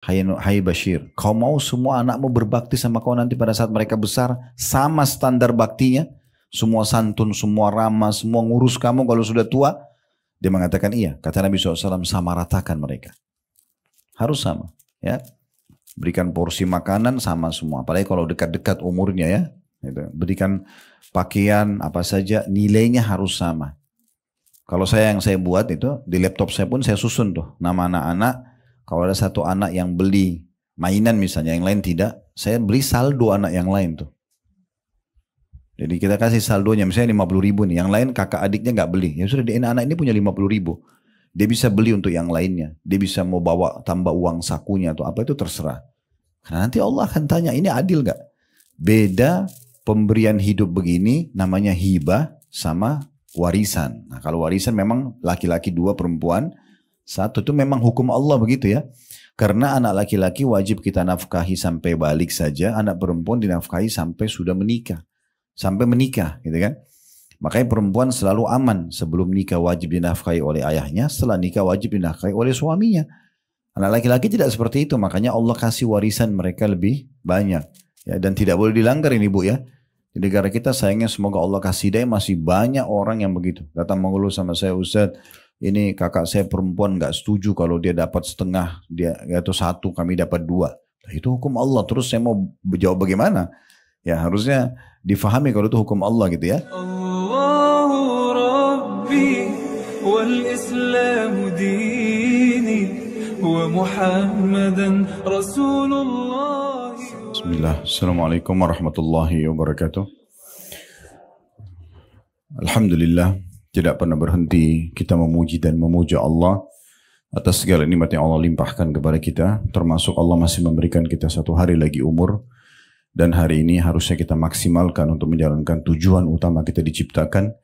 Hai Bashir, kau mau semua anakmu berbakti sama kau nanti pada saat mereka besar, sama standar baktinya, semua santun, semua ramah, semua ngurus kamu kalau sudah tua? Dia mengatakan iya. Kata Nabi SAW, sama ratakan mereka. Harus sama. Ya, berikan porsi makanan sama semua. Apalagi kalau dekat-dekat umurnya ya. Gitu. Berikan pakaian apa saja, nilainya harus sama. Kalau yang saya buat itu, di laptop saya pun saya susun tuh nama anak-anak. Kalau ada satu anak yang beli mainan misalnya, yang lain tidak, saya beli saldo anak yang lain tuh. Jadi kita kasih saldonya, misalnya 50 ribu nih, yang lain kakak adiknya nggak beli. Ya sudah, anak ini punya 50 ribu. Dia bisa beli untuk yang lainnya. Dia bisa mau bawa tambah uang sakunya atau apa, itu terserah. Karena nanti Allah akan tanya, ini adil gak? Beda pemberian hidup begini, namanya hibah sama warisan. Nah kalau warisan memang laki-laki 2, perempuan 1, itu memang hukum Allah begitu ya. Karena anak laki-laki wajib kita nafkahi sampai balik saja, anak perempuan dinafkahi sampai sudah menikah. Sampai menikah gitu kan. Makanya perempuan selalu aman, sebelum nikah wajib dinafkahi oleh ayahnya, setelah nikah wajib dinafkahi oleh suaminya. Anak laki-laki tidak seperti itu, makanya Allah kasih warisan mereka lebih banyak. Ya, dan tidak boleh dilanggar ini Bu ya. Di negara kita sayangnya semoga Allah kasih hidayah, masih banyak orang yang begitu. Datang mengeluh sama saya, Ustaz, ini kakak saya perempuan gak setuju kalau dia dapat setengah, dia atau 1, kami dapat 2. Nah, itu hukum Allah. Terus saya mau jawab bagaimana? Ya harusnya difahami kalau itu hukum Allah gitu ya. Allahu Rabbi wal Islam dini wa Muhammadan Rasulullah. Bismillah. Assalamualaikum warahmatullahi wabarakatuh. Alhamdulillah, tidak pernah berhenti kita memuji dan memuja Allah atas segala nikmat yang Allah limpahkan kepada kita, termasuk Allah masih memberikan kita 1 hari lagi umur, dan hari ini harusnya kita maksimalkan untuk menjalankan tujuan utama kita diciptakan,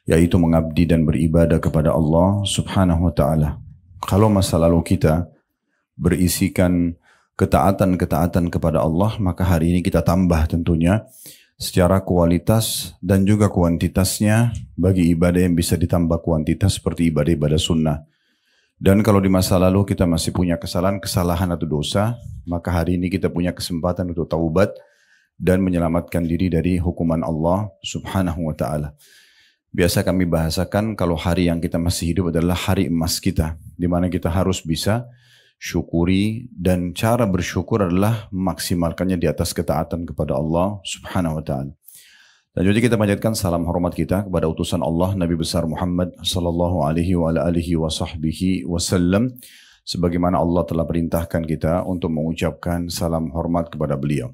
yaitu mengabdi dan beribadah kepada Allah subhanahu wa ta'ala. Kalau masa lalu kita berisikan ketaatan-ketaatan kepada Allah, maka hari ini kita tambah tentunya secara kualitas dan juga kuantitasnya. Bagi ibadah yang bisa ditambah kuantitas seperti ibadah-ibadah sunnah. Dan kalau di masa lalu kita masih punya kesalahan atau dosa, maka hari ini kita punya kesempatan untuk taubat dan menyelamatkan diri dari hukuman Allah subhanahu wa ta'ala. Biasa kami bahasakan kalau hari yang kita masih hidup adalah hari emas kita, di mana kita harus bisa syukuri, dan cara bersyukur adalah memaksimalkannya di atas ketaatan kepada Allah subhanahu wa ta'ala. Dan juga kita panjatkan salam hormat kita kepada utusan Allah Nabi besar Muhammad sallallahu alaihi wa alihi wa sahbihi wasallam, sebagaimana Allah telah perintahkan kita untuk mengucapkan salam hormat kepada beliau.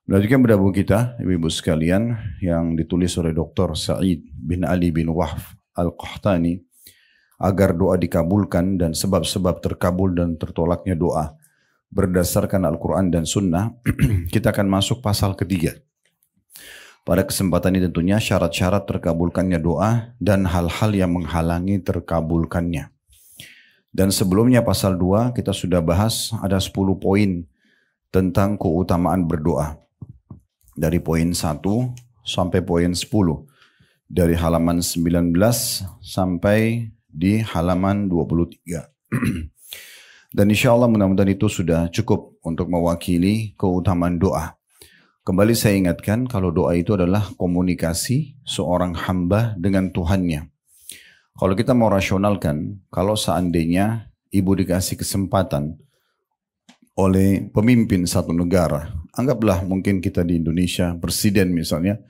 Melanjutkan pada buku kita, ibu-ibu sekalian, yang ditulis oleh Dr. Sa'id bin Ali bin Wahf Al-Qahtani, agar doa dikabulkan dan sebab-sebab terkabul dan tertolaknya doa berdasarkan Al-Quran dan Sunnah. Kita akan masuk pasal ketiga. Pada kesempatan ini tentunya syarat-syarat terkabulkannya doa dan hal-hal yang menghalangi terkabulkannya. Dan sebelumnya pasal 2 kita sudah bahas ada 10 poin tentang keutamaan berdoa. Dari poin 1 sampai poin 10. Dari halaman 19 sampai di halaman 23. Dan insya Allah mudah-mudahan itu sudah cukup untuk mewakili keutamaan doa. Kembali saya ingatkan kalau doa itu adalah komunikasi seorang hamba dengan Tuhannya. Kalau kita mau rasionalkan, kalau seandainya ibu dikasih kesempatan oleh pemimpin satu negara, anggaplah mungkin kita di Indonesia, presiden misalnya,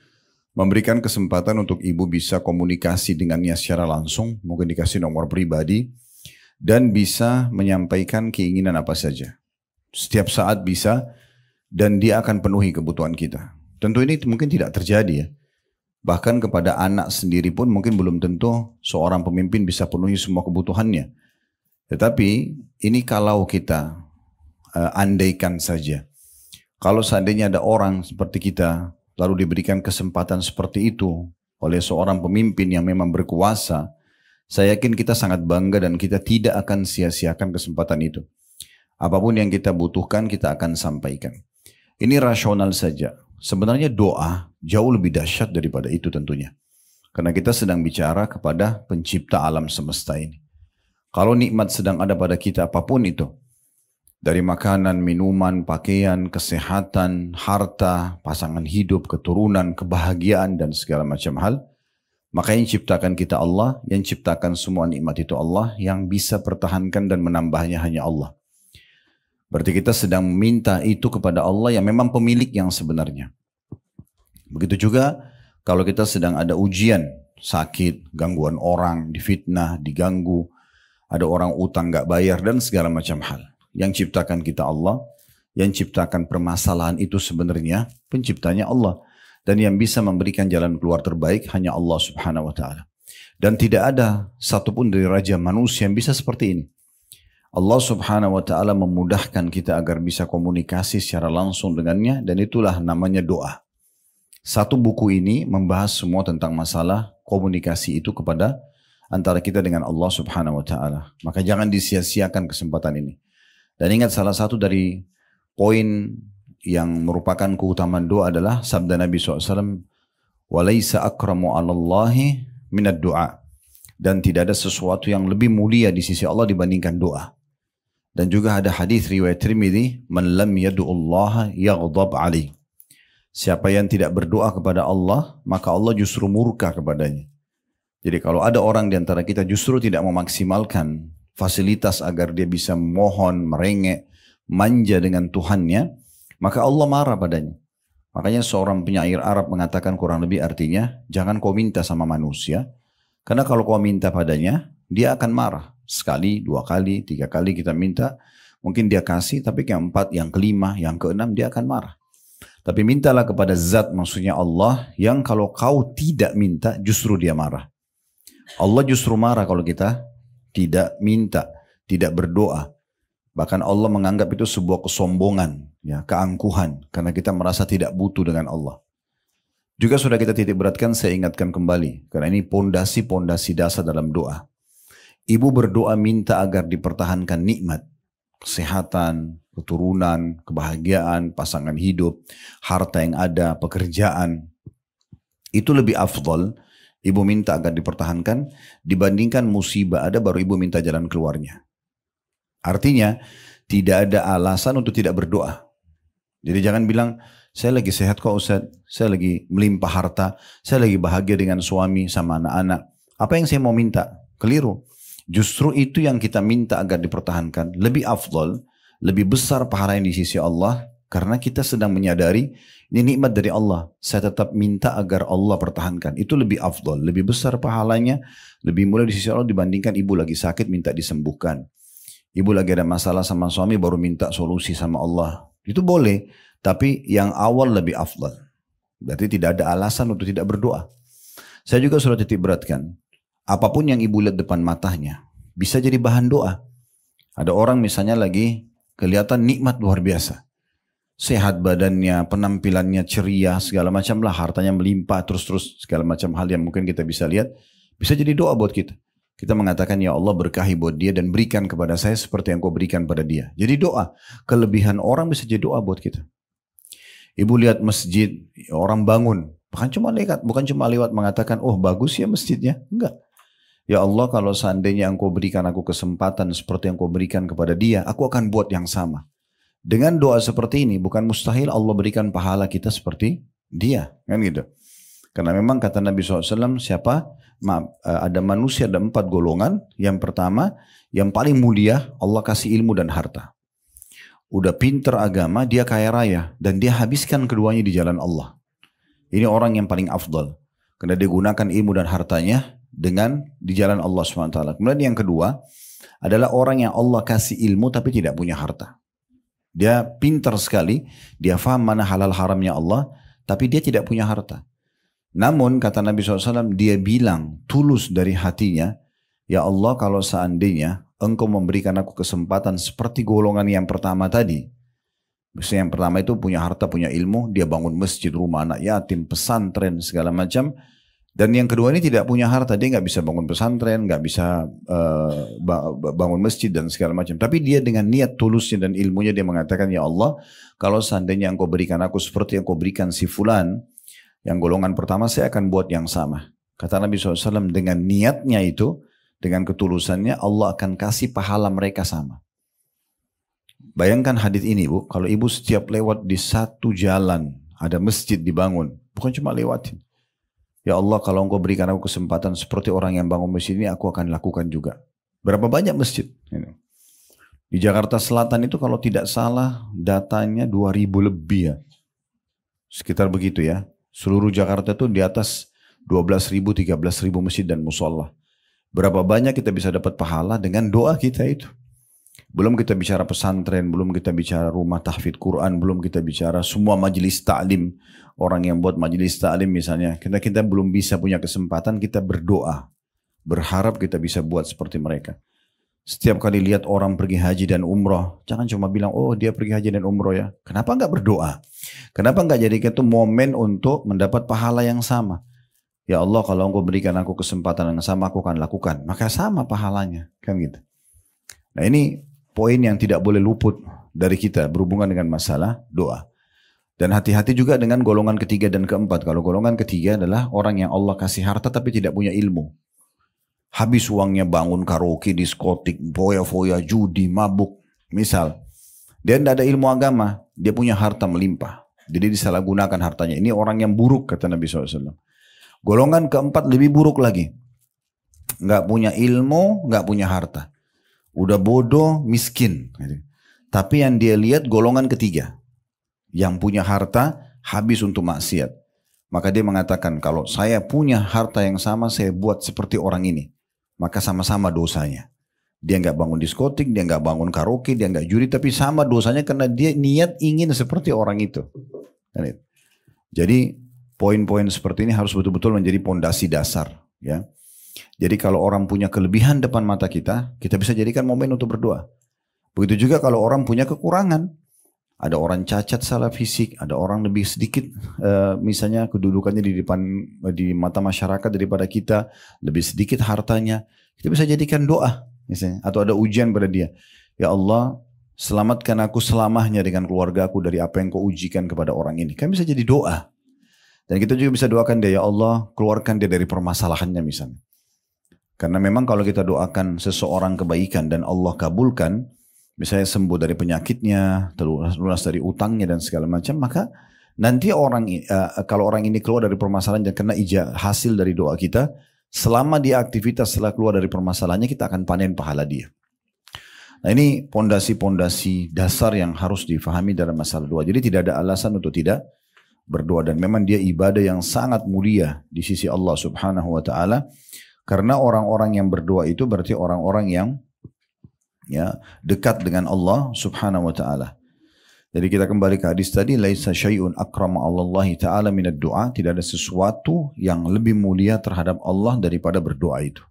memberikan kesempatan untuk ibu bisa komunikasi dengannya secara langsung, mungkin dikasih nomor pribadi, dan bisa menyampaikan keinginan apa saja. Setiap saat bisa, dan dia akan penuhi kebutuhan kita. Tentu ini mungkin tidak terjadi ya. Bahkan kepada anak sendiri pun mungkin belum tentu seorang pemimpin bisa penuhi semua kebutuhannya. Tetapi ini kalau kita andaikan saja. Kalau seandainya ada orang seperti kita, lalu diberikan kesempatan seperti itu oleh seorang pemimpin yang memang berkuasa, saya yakin kita sangat bangga dan kita tidak akan sia-siakan kesempatan itu. Apapun yang kita butuhkan kita akan sampaikan. Ini rasional saja. Sebenarnya doa jauh lebih dahsyat daripada itu tentunya. Karena kita sedang bicara kepada pencipta alam semesta ini. Kalau nikmat sedang ada pada kita apapun itu, Dari makanan, minuman, pakaian, kesehatan, harta, pasangan hidup, keturunan, kebahagiaan, dan segala macam hal. Maka yang ciptakan kita Allah, yang ciptakan semua nikmat itu Allah, yang bisa pertahankan dan menambahnya hanya Allah. Berarti kita sedang meminta itu kepada Allah yang memang pemilik yang sebenarnya. Begitu juga kalau kita sedang ada ujian, sakit, gangguan orang, difitnah, diganggu, ada orang utang gak bayar dan segala macam hal. Yang ciptakan kita Allah, yang ciptakan permasalahan itu sebenarnya penciptanya Allah. Dan yang bisa memberikan jalan keluar terbaik hanya Allah subhanahu wa ta'ala. Dan tidak ada satupun dari raja manusia yang bisa seperti ini. Allah subhanahu wa ta'ala memudahkan kita agar bisa komunikasi secara langsung dengannya, dan itulah namanya doa. Satu buku ini membahas semua tentang masalah komunikasi itu kepada antara kita dengan Allah subhanahu wa ta'ala. Maka jangan disia-siakan kesempatan ini. Dan ingat salah satu dari poin yang merupakan keutamaan doa adalah sabda Nabi SAW, وَلَيْسَ أَكْرَمُ عَلَى اللَّهِ مِنَ الدُّعَى. Dan tidak ada sesuatu yang lebih mulia di sisi Allah dibandingkan doa. Dan juga ada hadis riwayat Tirmidzi, "Man lam yad'ullaha yaghdab 'alaihi." Siapa yang tidak berdoa kepada Allah, maka Allah justru murka kepadanya. Jadi kalau ada orang di antara kita justru tidak memaksimalkan fasilitas agar dia bisa mohon, merengek, manja dengan Tuhannya, maka Allah marah padanya. Makanya seorang penyair Arab mengatakan kurang lebih artinya, jangan kau minta sama manusia, karena kalau kau minta padanya, dia akan marah. Sekali, dua kali, tiga kali kita minta, mungkin dia kasih, tapi yang keempat, yang kelima, yang keenam, dia akan marah. Tapi mintalah kepada zat, maksudnya Allah, yang kalau kau tidak minta, justru dia marah. Allah justru marah kalau kita tidak minta, tidak berdoa. Bahkan Allah menganggap itu sebuah kesombongan, ya, keangkuhan, karena kita merasa tidak butuh dengan Allah. Juga sudah kita titik beratkan, saya ingatkan kembali, karena ini pondasi-pondasi dasar dalam doa. Ibu berdoa minta agar dipertahankan nikmat, kesehatan, keturunan, kebahagiaan, pasangan hidup, harta yang ada, pekerjaan. Itu lebih afdal, ibu minta agar dipertahankan, dibandingkan musibah ada baru ibu minta jalan keluarnya. Artinya, tidak ada alasan untuk tidak berdoa. Jadi jangan bilang, saya lagi sehat kok Ustaz, saya lagi melimpah harta, saya lagi bahagia dengan suami sama anak-anak. Apa yang saya mau minta? Keliru. Justru itu yang kita minta agar dipertahankan. Lebih afdal, lebih besar pahala yang di sisi Allah, karena kita sedang menyadari, ini nikmat dari Allah. Saya tetap minta agar Allah pertahankan. Itu lebih afdal, lebih besar pahalanya, lebih mulia di sisi Allah dibandingkan ibu lagi sakit minta disembuhkan. Ibu lagi ada masalah sama suami baru minta solusi sama Allah. Itu boleh, tapi yang awal lebih afdal. Berarti tidak ada alasan untuk tidak berdoa. Saya juga sudah titik beratkan, apapun yang ibu lihat depan matanya, bisa jadi bahan doa. Ada orang misalnya lagi kelihatan nikmat luar biasa. Sehat badannya, penampilannya ceria, segala macam lah, hartanya melimpah, terus-terus segala macam hal yang mungkin kita bisa lihat. Bisa jadi doa buat kita. Kita mengatakan, ya Allah berkahi buat dia dan berikan kepada saya seperti yang kau berikan pada dia. Jadi doa, kelebihan orang bisa jadi doa buat kita. Ibu lihat masjid, orang bangun. Bukan cuma lewat mengatakan, oh bagus ya masjidnya. Enggak. Ya Allah kalau seandainya engkau berikan aku kesempatan seperti yang kau berikan kepada dia, aku akan buat yang sama. Dengan doa seperti ini, bukan mustahil Allah berikan pahala kita seperti dia. Kan gitu. Karena memang kata Nabi SAW, ada manusia, ada 4 golongan. Yang pertama, yang paling mulia, Allah kasih ilmu dan harta. Udah pinter agama, dia kaya raya. Dan dia habiskan keduanya di jalan Allah. Ini orang yang paling afdal. Karena dia gunakan ilmu dan hartanya dengan di jalan Allah SWT. Kemudian yang kedua, adalah orang yang Allah kasih ilmu tapi tidak punya harta. Dia pinter sekali, dia faham mana halal haramnya Allah, tapi dia tidak punya harta. Namun kata Nabi SAW, dia bilang tulus dari hatinya, ya Allah kalau seandainya engkau memberikan aku kesempatan seperti golongan yang pertama tadi. Misalnya yang pertama itu punya harta, punya ilmu, dia bangun masjid, rumah anak yatim, pesantren, segala macam. Dan yang kedua ini tidak punya harta, dia nggak bisa bangun pesantren, nggak bisa bangun masjid dan segala macam. Tapi dia dengan niat tulusnya dan ilmunya dia mengatakan, ya Allah kalau seandainya engkau berikan aku seperti yang kau berikan si fulan, yang golongan pertama saya akan buat yang sama. Kata Nabi SAW, dengan niatnya itu, dengan ketulusannya, Allah akan kasih pahala mereka sama. Bayangkan hadis ini Bu, kalau ibu setiap lewat di satu jalan, ada masjid dibangun, bukan cuma lewatin. Ya Allah, kalau engkau berikan aku kesempatan seperti orang yang bangun masjid ini, aku akan lakukan juga. Berapa banyak masjid? Di Jakarta Selatan itu kalau tidak salah datanya 2000 lebih ya. Sekitar begitu ya. Seluruh Jakarta itu di atas 12.000, 13.000 masjid dan musola. Berapa banyak kita bisa dapat pahala dengan doa kita itu. Belum kita bicara pesantren, belum kita bicara rumah tahfidz Quran, belum kita bicara semua majelis ta'lim. Orang yang buat majelis ta'lim misalnya, kita belum bisa punya kesempatan, kita berdoa. Berharap kita bisa buat seperti mereka. Setiap kali lihat orang pergi haji dan umroh, jangan cuma bilang, oh dia pergi haji dan umroh ya. Kenapa enggak berdoa? Kenapa enggak jadikan itu momen untuk mendapat pahala yang sama? Ya Allah, kalau engkau berikan aku kesempatan yang sama, aku akan lakukan. Maka sama pahalanya. Kan gitu. Nah ini poin yang tidak boleh luput dari kita berhubungan dengan masalah doa. Dan hati-hati juga dengan golongan ketiga dan keempat. Kalau golongan ketiga adalah orang yang Allah kasih harta tapi tidak punya ilmu. Habis uangnya bangun karaoke, diskotik, foya-foya, judi, mabuk. Misal, dia tidak ada ilmu agama, dia punya harta melimpah. Jadi disalahgunakan hartanya. Ini orang yang buruk kata Nabi SAW. Golongan keempat lebih buruk lagi. Nggak punya ilmu, nggak punya harta. Udah bodoh, miskin. Tapi yang dia lihat golongan ketiga. Yang punya harta, habis untuk maksiat. Maka dia mengatakan, kalau saya punya harta yang sama, saya buat seperti orang ini. Maka sama-sama dosanya. Dia nggak bangun diskotik, dia nggak bangun karaoke, dia nggak judi, tapi sama dosanya karena dia niat ingin seperti orang itu. Jadi poin-poin seperti ini harus betul-betul menjadi pondasi dasar. Ya. Jadi kalau orang punya kelebihan depan mata kita bisa jadikan momen untuk berdoa. Begitu juga kalau orang punya kekurangan. Ada orang cacat salah fisik, ada orang lebih sedikit misalnya kedudukannya di mata masyarakat daripada kita, lebih sedikit hartanya, kita bisa jadikan doa misalnya, atau ada ujian pada dia. Ya Allah, selamatkan aku selamanya dengan keluarga aku dari apa yang kau ujikan kepada orang ini. Kan bisa jadi doa. Dan kita juga bisa doakan dia, ya Allah, keluarkan dia dari permasalahannya misalnya. Karena memang kalau kita doakan seseorang kebaikan dan Allah kabulkan, misalnya sembuh dari penyakitnya, lunas dari utangnya dan segala macam, maka nanti kalau orang ini keluar dari permasalahan dan kena hasil dari doa kita, selama dia aktivitas setelah keluar dari permasalahannya, kita akan panen pahala dia. Nah ini pondasi-pondasi dasar yang harus difahami dalam masalah doa. Jadi tidak ada alasan untuk tidak berdoa, dan memang dia ibadah yang sangat mulia di sisi Allah Subhanahu wa taala. Karena orang-orang yang berdoa itu berarti orang-orang yang dekat dengan Allah Subhanahu wa taala. Jadi kita kembali ke hadis tadi, laisa syai'un akrama 'alallahi ta'ala minad du'a, tidak ada sesuatu yang lebih mulia terhadap Allah daripada berdoa itu.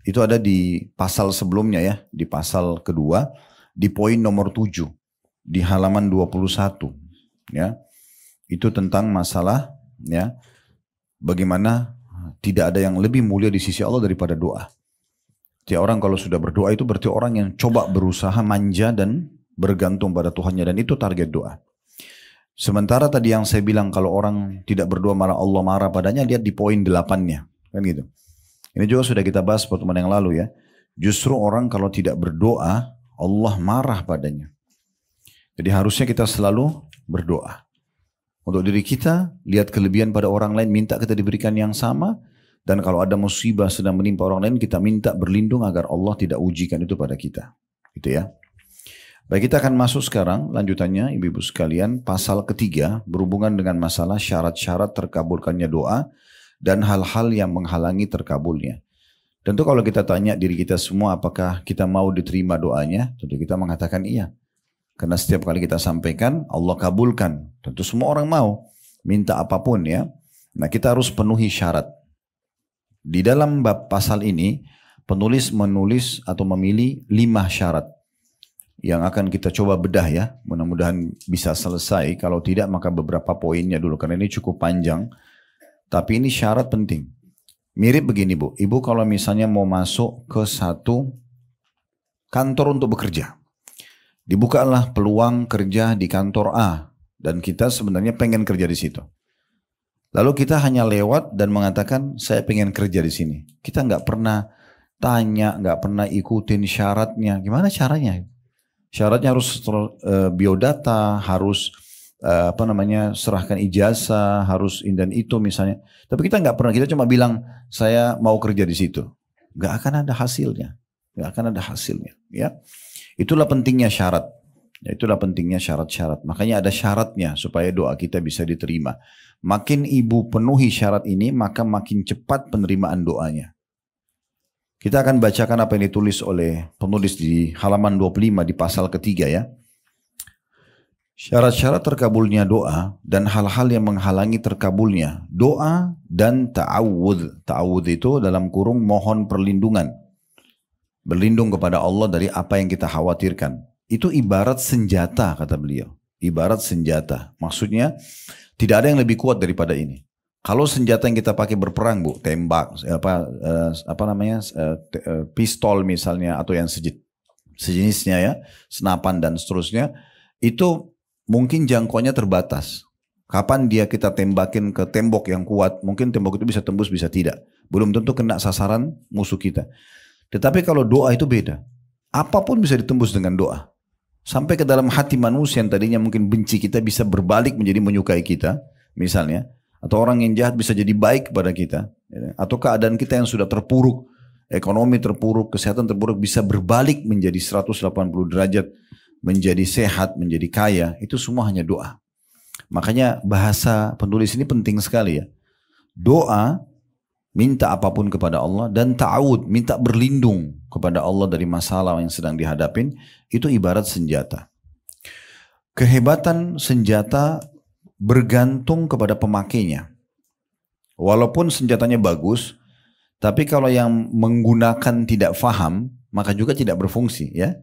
Itu ada di pasal sebelumnya ya, di pasal kedua, di poin nomor 7, di halaman 21 ya. Itu tentang masalah ya, bagaimana tidak ada yang lebih mulia di sisi Allah daripada doa. Setiap orang kalau sudah berdoa itu berarti orang yang coba berusaha manja dan bergantung pada Tuhannya, dan itu target doa. Sementara tadi yang saya bilang kalau orang tidak berdoa malah Allah marah padanya, lihat di poin 8-nya. Kan gitu. Ini juga sudah kita bahas pertemuan yang lalu ya. Justru orang kalau tidak berdoa Allah marah padanya. Jadi harusnya kita selalu berdoa. Untuk diri kita, lihat kelebihan pada orang lain, minta kita diberikan yang sama. Dan kalau ada musibah sedang menimpa orang lain, kita minta berlindung agar Allah tidak ujikan itu pada kita. Gitu ya. Baik, kita akan masuk sekarang lanjutannya ibu-ibu sekalian, pasal ketiga berhubungan dengan masalah syarat-syarat terkabulkannya doa dan hal-hal yang menghalangi terkabulnya. Tentu kalau kita tanya diri kita semua apakah kita mau diterima doanya, tentu kita mengatakan iya. Karena setiap kali kita sampaikan Allah kabulkan. Tentu semua orang mau minta apapun ya. Nah kita harus penuhi syarat. Di dalam bab pasal ini, penulis menulis atau memilih 5 syarat yang akan kita coba bedah ya. Mudah-mudahan bisa selesai. Kalau tidak maka beberapa poinnya dulu, karena ini cukup panjang. Tapi ini syarat penting. Mirip begini Bu, Ibu kalau misalnya mau masuk ke satu kantor untuk bekerja. Dibukalah peluang kerja di kantor A, dan kita sebenarnya pengen kerja di situ. Lalu kita hanya lewat dan mengatakan saya pengen kerja di sini. Kita nggak pernah tanya, nggak pernah ikutin syaratnya. Gimana caranya? Syaratnya harus biodata, harus serahkan ijazah, harus dan itu misalnya. Tapi kita nggak pernah, kita cuma bilang saya mau kerja di situ, nggak akan ada hasilnya, nggak akan ada hasilnya. Ya, itulah pentingnya syarat. Ya, itulah pentingnya syarat-syarat. Makanya ada syaratnya supaya doa kita bisa diterima. Makin ibu penuhi syarat ini, maka makin cepat penerimaan doanya. Kita akan bacakan apa yang ditulis oleh penulis di halaman 25 di pasal ketiga ya. Syarat-syarat terkabulnya doa dan hal-hal yang menghalangi terkabulnya doa dan ta'awudz. Ta'awudz itu dalam kurung mohon perlindungan. Berlindung kepada Allah dari apa yang kita khawatirkan. Itu ibarat senjata kata beliau. Ibarat senjata. Maksudnya tidak ada yang lebih kuat daripada ini. Kalau senjata yang kita pakai berperang bu, tembak, pistol misalnya atau yang sejenisnya ya, senapan dan seterusnya, itu mungkin jangkauannya terbatas. Kapan dia kita tembakin ke tembok yang kuat, mungkin tembok itu bisa tembus bisa tidak. Belum tentu kena sasaran musuh kita. Tetapi kalau doa itu beda. Apapun bisa ditembus dengan doa. Sampai ke dalam hati manusia yang tadinya mungkin benci kita bisa berbalik menjadi menyukai kita. Misalnya. Atau orang yang jahat bisa jadi baik kepada kita. Atau keadaan kita yang sudah terpuruk. Ekonomi terpuruk, kesehatan terpuruk bisa berbalik menjadi 180 derajat. Menjadi sehat, menjadi kaya. Itu semua hanya doa. Makanya bahasa penulis ini penting sekali ya. Doa, minta apapun kepada Allah. Dan ta'awud, minta berlindung kepada Allah dari masalah yang sedang dihadapin. Itu ibarat senjata. Kehebatan senjata bergantung kepada pemakainya. Walaupun senjatanya bagus, tapi kalau yang menggunakan tidak faham, maka juga tidak berfungsi ya.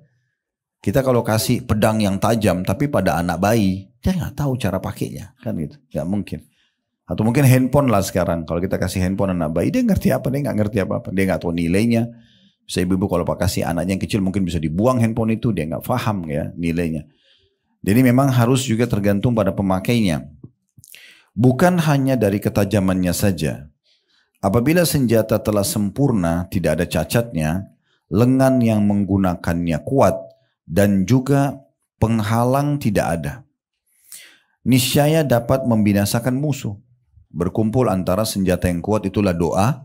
Kita kalau kasih pedang yang tajam, tapi pada anak bayi, dia nggak tahu cara pakainya, kan gitu, nggak mungkin. Atau mungkin handphone lah sekarang, kalau kita kasih handphone anak bayi, dia ngerti apa? Dia nggak ngerti apa-apa, dia nggak tahu nilainya. Bisa ibu-ibu kalau kasih anaknya yang kecil mungkin bisa dibuang handphone itu, dia nggak paham ya nilainya. Jadi memang harus juga tergantung pada pemakainya. Bukan hanya dari ketajamannya saja. Apabila senjata telah sempurna, tidak ada cacatnya, lengan yang menggunakannya kuat, dan juga penghalang tidak ada. Niscaya dapat membinasakan musuh. Berkumpul antara senjata yang kuat itulah doa.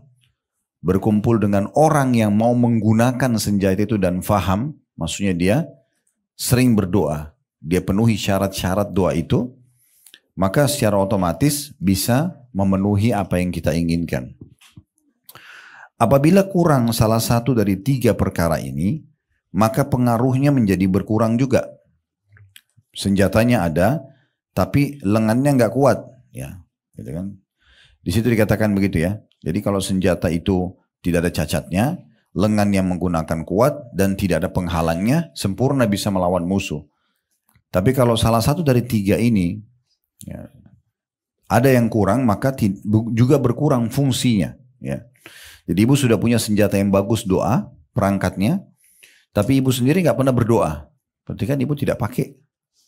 Berkumpul dengan orang yang mau menggunakan senjata itu dan faham. Maksudnya dia sering berdoa. Dia penuhi syarat-syarat doa itu. Maka secara otomatis bisa memenuhi apa yang kita inginkan. Apabila kurang salah satu dari 3 perkara ini, maka pengaruhnya menjadi berkurang juga. Senjatanya ada, tapi lengannya nggak kuat, ya, gitu kan? Di situ dikatakan begitu ya. Jadi kalau senjata itu tidak ada cacatnya, lengan yang menggunakan kuat dan tidak ada penghalangnya, sempurna bisa melawan musuh. Tapi kalau salah satu dari 3 ini, ya, ada yang kurang, maka juga berkurang fungsinya. Ya. Jadi ibu sudah punya senjata yang bagus doa, perangkatnya. Tapi ibu sendiri nggak pernah berdoa. Berarti kan ibu tidak pakai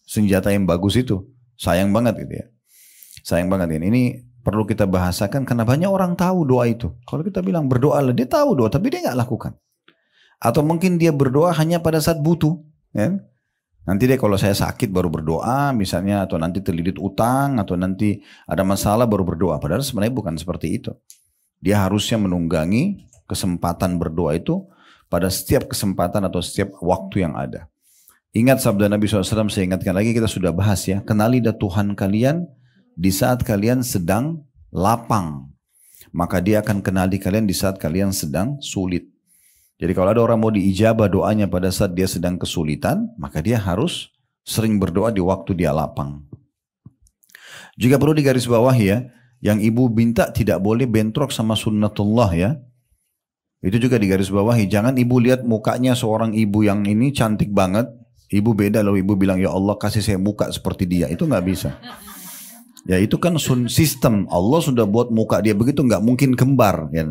senjata yang bagus itu. Sayang banget gitu ya. Sayang banget ini. Ini perlu kita bahasakan karena banyak orang tahu doa itu. Kalau kita bilang berdoa lah, dia tahu doa tapi dia nggak lakukan. Atau mungkin dia berdoa hanya pada saat butuh. Ya? Nanti deh kalau saya sakit baru berdoa misalnya. Atau nanti terlilit utang. Atau nanti ada masalah baru berdoa. Padahal sebenarnya bukan seperti itu. Dia harusnya menunggangi kesempatan berdoa itu pada setiap kesempatan atau setiap waktu yang ada. Ingat sabda Nabi SAW, saya ingatkan lagi, kita sudah bahas ya. Kenali dah Tuhan kalian di saat kalian sedang lapang. Maka dia akan kenali kalian di saat kalian sedang sulit. Jadi kalau ada orang mau diijabah doanya pada saat dia sedang kesulitan, maka dia harus sering berdoa di waktu dia lapang. Juga perlu digarisbawahi ya, yang ibu minta tidak boleh bentrok sama sunnatullah ya. Itu juga digarisbawahi. Jangan ibu lihat mukanya seorang ibu yang ini cantik banget. Ibu beda lalu ibu bilang ya Allah kasih saya muka seperti dia. Itu nggak bisa. Ya itu kan sistem. Allah sudah buat muka dia begitu nggak mungkin kembar. Ya.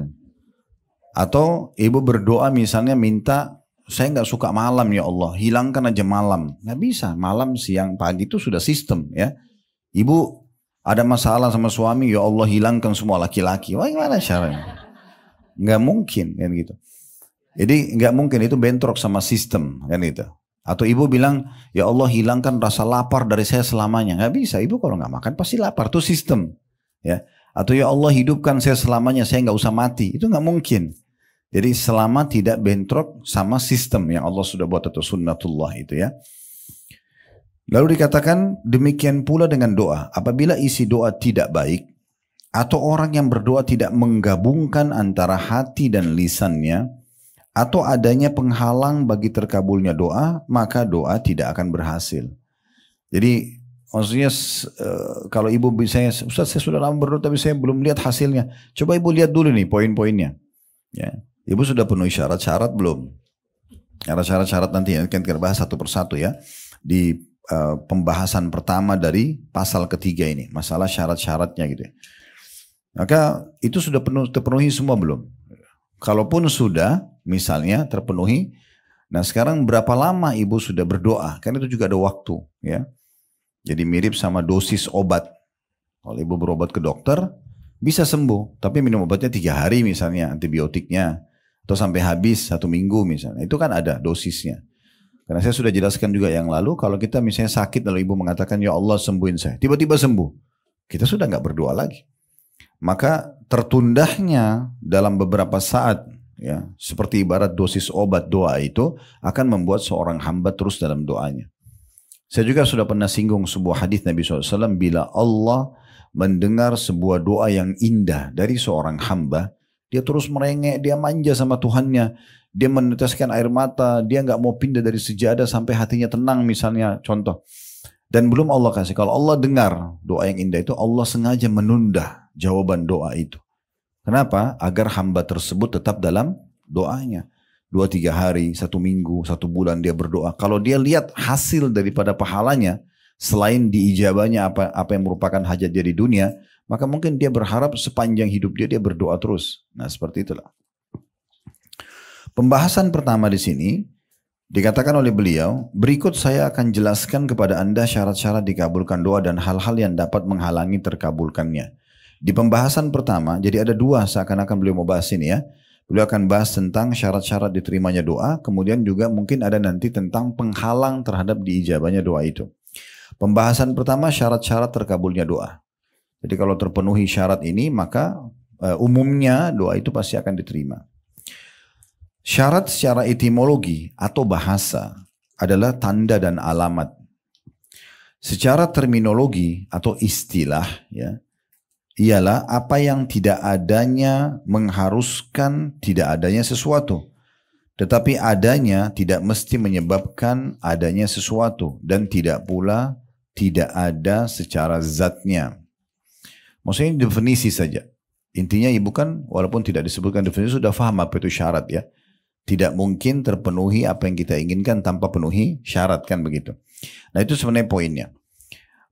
Atau ibu berdoa misalnya minta saya nggak suka malam ya Allah. Hilangkan aja malam. Nggak bisa. Malam, siang, pagi itu sudah sistem ya. Ibu ada masalah sama suami ya Allah hilangkan semua laki-laki. Wah gimana caranya? Nggak mungkin kan gitu. Jadi nggak mungkin itu bentrok sama sistem kan gitu. Atau ibu bilang, ya Allah hilangkan rasa lapar dari saya selamanya. Nggak bisa, ibu kalau nggak makan pasti lapar. Itu sistem. Ya. Atau ya Allah hidupkan saya selamanya, saya nggak usah mati. Itu nggak mungkin. Jadi selama tidak bentrok sama sistem yang Allah sudah buat atau sunnatullah itu ya. Lalu dikatakan demikian pula dengan doa. Apabila isi doa tidak baik, atau orang yang berdoa tidak menggabungkan antara hati dan lisannya, atau adanya penghalang bagi terkabulnya doa, maka doa tidak akan berhasil. Jadi maksudnya kalau ibu misalnya, Ustaz saya sudah lama berdoa tapi saya belum lihat hasilnya. Coba ibu lihat dulu nih poin-poinnya. Ya. Ibu sudah penuhi syarat-syarat belum? Syarat-syarat nanti akan kita bahas satu persatu ya. Di pembahasan pertama dari pasal ketiga ini. Masalah syarat-syaratnya gitu ya. Maka itu sudah terpenuhi semua belum? Kalaupun sudah misalnya terpenuhi. Nah sekarang berapa lama ibu sudah berdoa? Kan itu juga ada waktu ya. Jadi mirip sama dosis obat. Kalau ibu berobat ke dokter bisa sembuh. Tapi minum obatnya 3 hari misalnya antibiotiknya. Atau sampai habis 1 minggu misalnya. Itu kan ada dosisnya. Karena saya sudah jelaskan juga yang lalu. Kalau kita misalnya sakit lalu ibu mengatakan ya Allah sembuhin saya. Tiba-tiba sembuh. Kita sudah gak berdoa lagi. Maka tertundahnya dalam beberapa saat. Ya, seperti ibarat dosis obat doa itu. Akan membuat seorang hamba terus dalam doanya. Saya juga sudah pernah singgung sebuah hadis Nabi SAW. Bila Allah mendengar sebuah doa yang indah dari seorang hamba. Dia terus merengek, dia manja sama Tuhannya. Dia meneteskan air mata, dia nggak mau pindah dari sejadah sampai hatinya tenang misalnya, contoh. Dan belum Allah kasih. Kalau Allah dengar doa yang indah itu, Allah sengaja menunda jawaban doa itu. Kenapa? Agar hamba tersebut tetap dalam doanya. 2-3 hari, 1 minggu, 1 bulan dia berdoa. Kalau dia lihat hasil daripada pahalanya, selain diijabahnya apa yang merupakan hajat dia di dunia, maka mungkin dia berharap sepanjang hidup dia berdoa terus. Nah seperti itulah. Pembahasan pertama di sini dikatakan oleh beliau, berikut saya akan jelaskan kepada anda syarat-syarat dikabulkan doa dan hal-hal yang dapat menghalangi terkabulkannya. Di pembahasan pertama, jadi ada 2 seakan-akan beliau mau bahas ini ya. Beliau akan bahas tentang syarat-syarat diterimanya doa, kemudian juga mungkin ada nanti tentang penghalang terhadap diijabahnya doa itu. Pembahasan pertama syarat-syarat terkabulnya doa. Jadi kalau terpenuhi syarat ini maka umumnya doa itu pasti akan diterima. Syarat secara etimologi atau bahasa adalah tanda dan alamat. Secara terminologi atau istilah ya, ialah apa yang tidak adanya mengharuskan tidak adanya sesuatu. Tetapi adanya tidak mesti menyebabkan adanya sesuatu dan tidak pula tidak ada secara zatnya. Maksudnya definisi saja. Intinya ibu kan walaupun tidak disebutkan definisi sudah paham apa itu syarat ya. Tidak mungkin terpenuhi apa yang kita inginkan tanpa penuhi syarat kan begitu. Nah itu sebenarnya poinnya.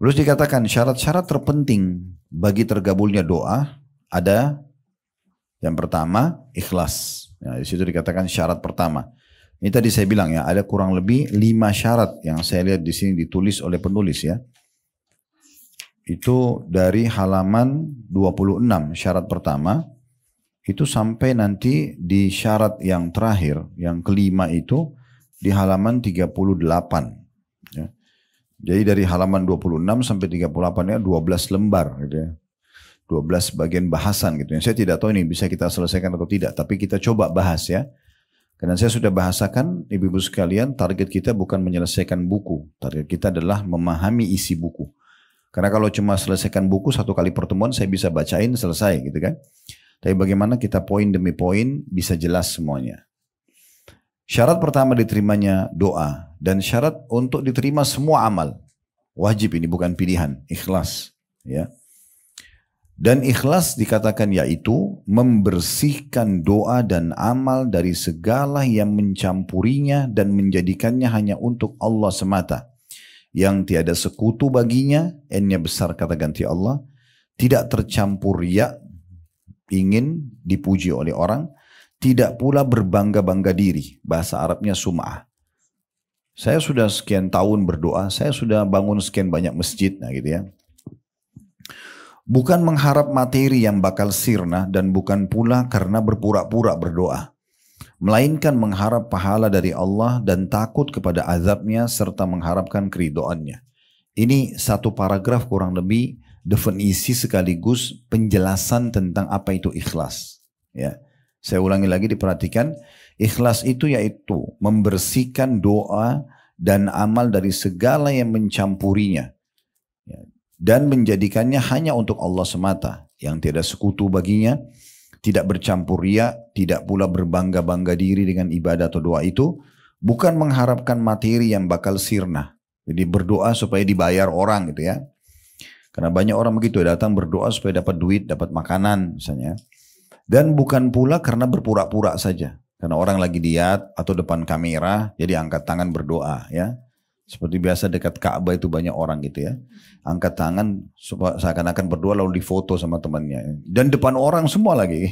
Terus dikatakan syarat-syarat terpenting bagi tergabulnya doa ada yang pertama ikhlas. Nah, di situ dikatakan syarat pertama. Ini tadi saya bilang ya ada kurang lebih 5 syarat yang saya lihat di sini ditulis oleh penulis ya. Itu dari halaman 26 syarat pertama itu sampai nanti di syarat yang terakhir yang kelima itu di halaman 38 ya. Jadi dari halaman 26 sampai 38 ya 12 lembar gitu ya. 12 bagian bahasan gitu ya. Saya tidak tahu ini bisa kita selesaikan atau tidak tapi kita coba bahas ya. Karena saya sudah bahasakan ibu-ibu sekalian target kita bukan menyelesaikan buku. Target kita adalah memahami isi buku. Karena kalau cuma selesaikan buku 1 kali pertemuan saya bisa bacain selesai gitu kan. Tapi bagaimana kita poin demi poin bisa jelas semuanya. Syarat pertama diterimanya doa. Dan syarat untuk diterima semua amal. Wajib ini bukan pilihan. Ikhlas. Ya. Dan ikhlas dikatakan yaitu membersihkan doa dan amal dari segala yang mencampurinya dan menjadikannya hanya untuk Allah semata. Yang tiada sekutu baginya, n-nya besar kata ganti Allah, tidak tercampur riya, ingin dipuji oleh orang, tidak pula berbangga-bangga diri, bahasa Arabnya sum'ah. Saya sudah sekian tahun berdoa, saya sudah bangun sekian banyak masjid, nah gitu ya. Bukan mengharap materi yang bakal sirna dan bukan pula karena berpura-pura berdoa. melainkan mengharap pahala dari Allah dan takut kepada azabnya serta mengharapkan keridhoannya. Ini satu paragraf kurang lebih definisi sekaligus penjelasan tentang apa itu ikhlas. Ya, saya ulangi lagi, diperhatikan. Ikhlas itu yaitu membersihkan doa dan amal dari segala yang mencampurinya, ya, dan menjadikannya hanya untuk Allah semata yang tidak sekutu baginya, tidak bercampur ria, tidak pula berbangga-bangga diri dengan ibadah atau doa itu, bukan mengharapkan materi yang bakal sirna. Jadi berdoa supaya dibayar orang gitu ya. Karena banyak orang begitu, datang berdoa supaya dapat duit, dapat makanan misalnya. Dan bukan pula karena berpura-pura saja. Karena orang lagi diat atau depan kamera, jadi angkat tangan berdoa ya. Seperti biasa dekat Ka'bah itu banyak orang gitu ya. Angkat tangan seakan-akan berdoa lalu difoto sama temannya. Dan depan orang semua lagi.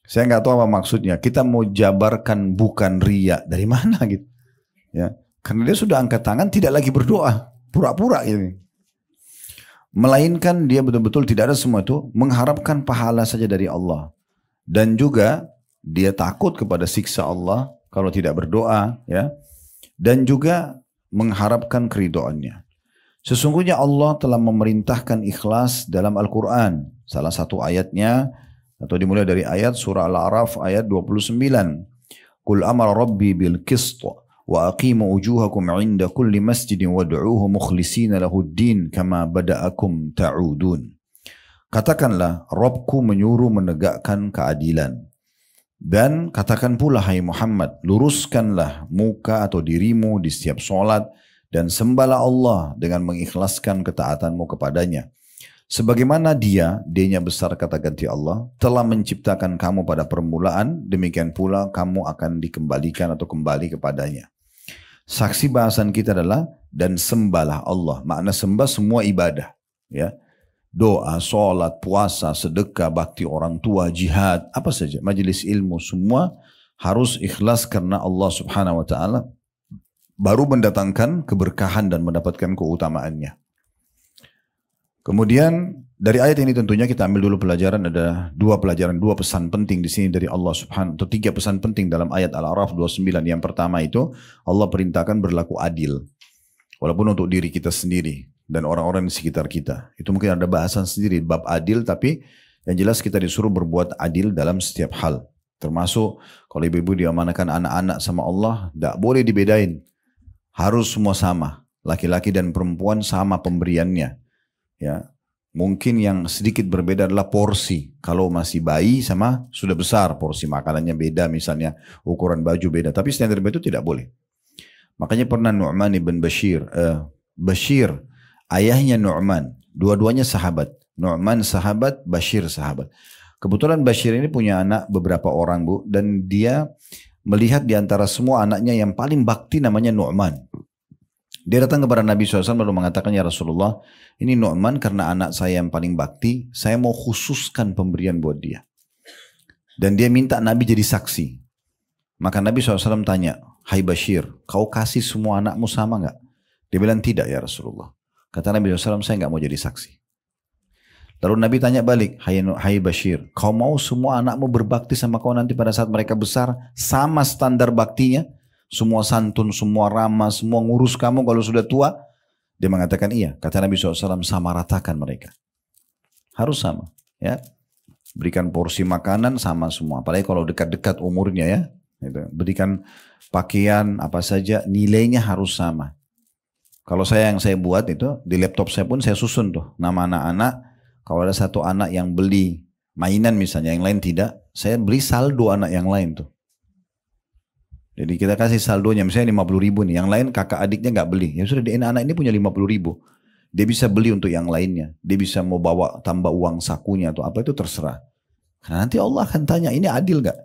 Saya nggak tahu apa maksudnya. Kita mau jabarkan bukan ria. Dari mana gitu. Ya. Karena dia sudah angkat tangan tidak lagi berdoa. Pura-pura gitu. Melainkan dia betul-betul tidak ada semua itu. Mengharapkan pahala saja dari Allah. Dan juga dia takut kepada siksa Allah kalau tidak berdoa, ya. Dan juga mengharapkan keridhoannya. Sesungguhnya Allah telah memerintahkan ikhlas dalam Al-Quran. Salah satu ayatnya, atau dimulai dari ayat surah Al-A'raf ayat 29. Qul amara rabbi bil qist wa aqimu wujuhakum inda kulli masjidin wad'uuhu mukhlishina lahuddin kama bada'akum ta'udun. Katakanlah, Rabbku menyuruh menegakkan keadilan. Dan katakan pula, hai Muhammad, luruskanlah muka atau dirimu di setiap sholat dan sembahlah Allah dengan mengikhlaskan ketaatanmu kepadanya. Sebagaimana dia-nya besar kata ganti Allah, telah menciptakan kamu pada permulaan, demikian pula kamu akan dikembalikan atau kembali kepadanya. Saksi bahasan kita adalah, dan sembahlah Allah. Makna sembah semua ibadah. Ya. Doa, sholat, puasa, sedekah, bakti orang tua, jihad, apa saja, majelis ilmu, semua harus ikhlas karena Allah subhanahu wa ta'ala baru mendatangkan keberkahan dan mendapatkan keutamaannya. Kemudian dari ayat ini tentunya kita ambil dulu pelajaran, ada dua pesan penting di sini dari Allah subhanahu, atau tiga pesan penting dalam ayat Al-A'raf 29. Yang pertama itu Allah perintahkan berlaku adil, walaupun untuk diri kita sendiri dan orang-orang di sekitar kita. Itu mungkin ada bahasan sendiri bab adil, tapi yang jelas kita disuruh berbuat adil dalam setiap hal. Termasuk kalau ibu-ibu diamanahkan anak-anak sama Allah, tidak boleh dibedain. Harus semua sama. Laki-laki dan perempuan sama pemberiannya. Ya, mungkin yang sedikit berbeda adalah porsi. Kalau masih bayi sama sudah besar, porsi makanannya beda, misalnya ukuran baju beda. Tapi standar itu tidak boleh. Makanya pernah Nu'man ibn Bashir, ayahnya Nu'man, dua-duanya sahabat. Nu'man sahabat, Bashir sahabat. Kebetulan Bashir ini punya anak beberapa orang, Bu, dan dia melihat di antara semua anaknya yang paling bakti namanya Nu'man. Dia datang kepada Nabi SAW lalu mengatakan, ya Rasulullah, ini Nu'man karena anak saya yang paling bakti, saya mau khususkan pemberian buat dia. Dan dia minta Nabi jadi saksi. Maka Nabi SAW tanya, hai Bashir, kau kasih semua anakmu sama enggak? Dia bilang tidak ya Rasulullah. Kata Nabi SAW, saya nggak mau jadi saksi. Lalu Nabi tanya balik, hai Bashir, kau mau semua anakmu berbakti sama kau nanti pada saat mereka besar, sama standar baktinya? Semua santun, semua ramah, semua ngurus kamu kalau sudah tua? Dia mengatakan iya. Kata Nabi SAW, sama ratakan mereka. Harus sama. Ya. Berikan porsi makanan sama semua. Apalagi kalau dekat-dekat umurnya ya. Berikan pakaian apa saja, nilainya harus sama. Kalau yang saya buat itu, di laptop saya pun saya susun tuh nama anak-anak. Kalau ada satu anak yang beli mainan misalnya, yang lain tidak, saya beli saldo anak yang lain tuh. Jadi kita kasih saldonya, misalnya 50 ribu nih, yang lain kakak adiknya nggak beli. Ya sudah, anak ini punya 50 ribu. Dia bisa beli untuk yang lainnya. Dia bisa mau bawa tambah uang sakunya atau apa, itu terserah. Karena nanti Allah akan tanya, ini adil nggak?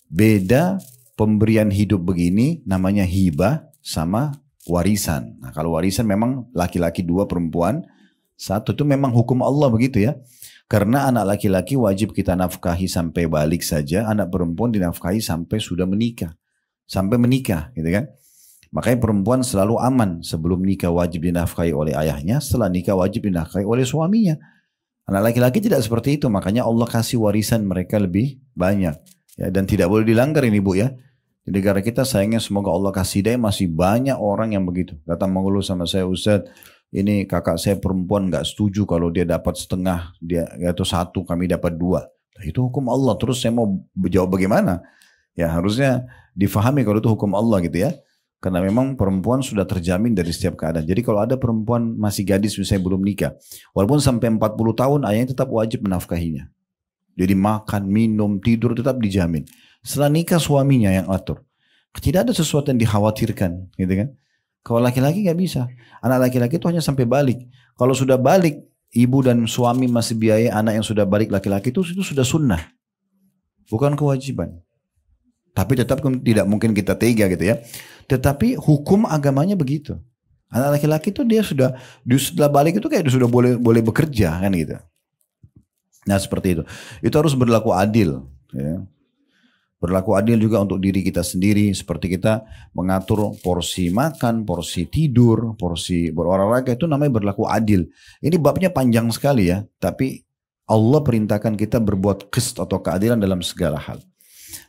Beda pemberian hidup begini, namanya hibah sama warisan. Nah, kalau warisan memang laki-laki 2, perempuan 1, itu memang hukum Allah begitu ya. Karena anak laki-laki wajib kita nafkahi sampai balik saja, anak perempuan dinafkahi sampai sudah menikah. Sampai menikah gitu kan. Makanya perempuan selalu aman, sebelum nikah wajib dinafkahi oleh ayahnya, setelah nikah wajib dinafkahi oleh suaminya. Anak laki-laki tidak seperti itu, makanya Allah kasih warisan mereka lebih banyak. Ya, dan tidak boleh dilanggar ini Bu ya. Di negara kita sayangnya semoga Allah kasih hidayah, masih banyak orang yang begitu. Datang mengeluh sama saya, Ustadz, ini kakak saya perempuan nggak setuju kalau dia dapat setengah, dia atau satu, kami dapat dua. Nah, itu hukum Allah. Terus saya mau jawab bagaimana? Ya harusnya difahami kalau itu hukum Allah gitu ya. Karena memang perempuan sudah terjamin dari setiap keadaan. Jadi kalau ada perempuan masih gadis misalnya belum nikah, walaupun sampai 40 tahun ayahnya tetap wajib menafkahinya. Jadi makan, minum, tidur tetap dijamin. Setelah nikah suaminya yang atur. Tidak ada sesuatu yang dikhawatirkan, gitu kan? Kalau laki-laki nggak bisa. Anak laki-laki itu hanya sampai balik. Kalau sudah balik, ibu dan suami masih biaya anak yang sudah balik laki-laki itu sudah sunnah. Bukan kewajiban. Tapi tetap tidak mungkin kita tega gitu ya. Tetapi hukum agamanya begitu. Anak laki-laki itu dia setelah balik itu kayak dia sudah boleh bekerja kan gitu. Nah seperti itu. Itu harus berlaku adil. Ya. Berlaku adil juga untuk diri kita sendiri. Seperti kita mengatur porsi makan, porsi tidur, porsi berolahraga. Itu namanya berlaku adil. Ini babnya panjang sekali ya. Tapi Allah perintahkan kita berbuat qist atau keadilan dalam segala hal.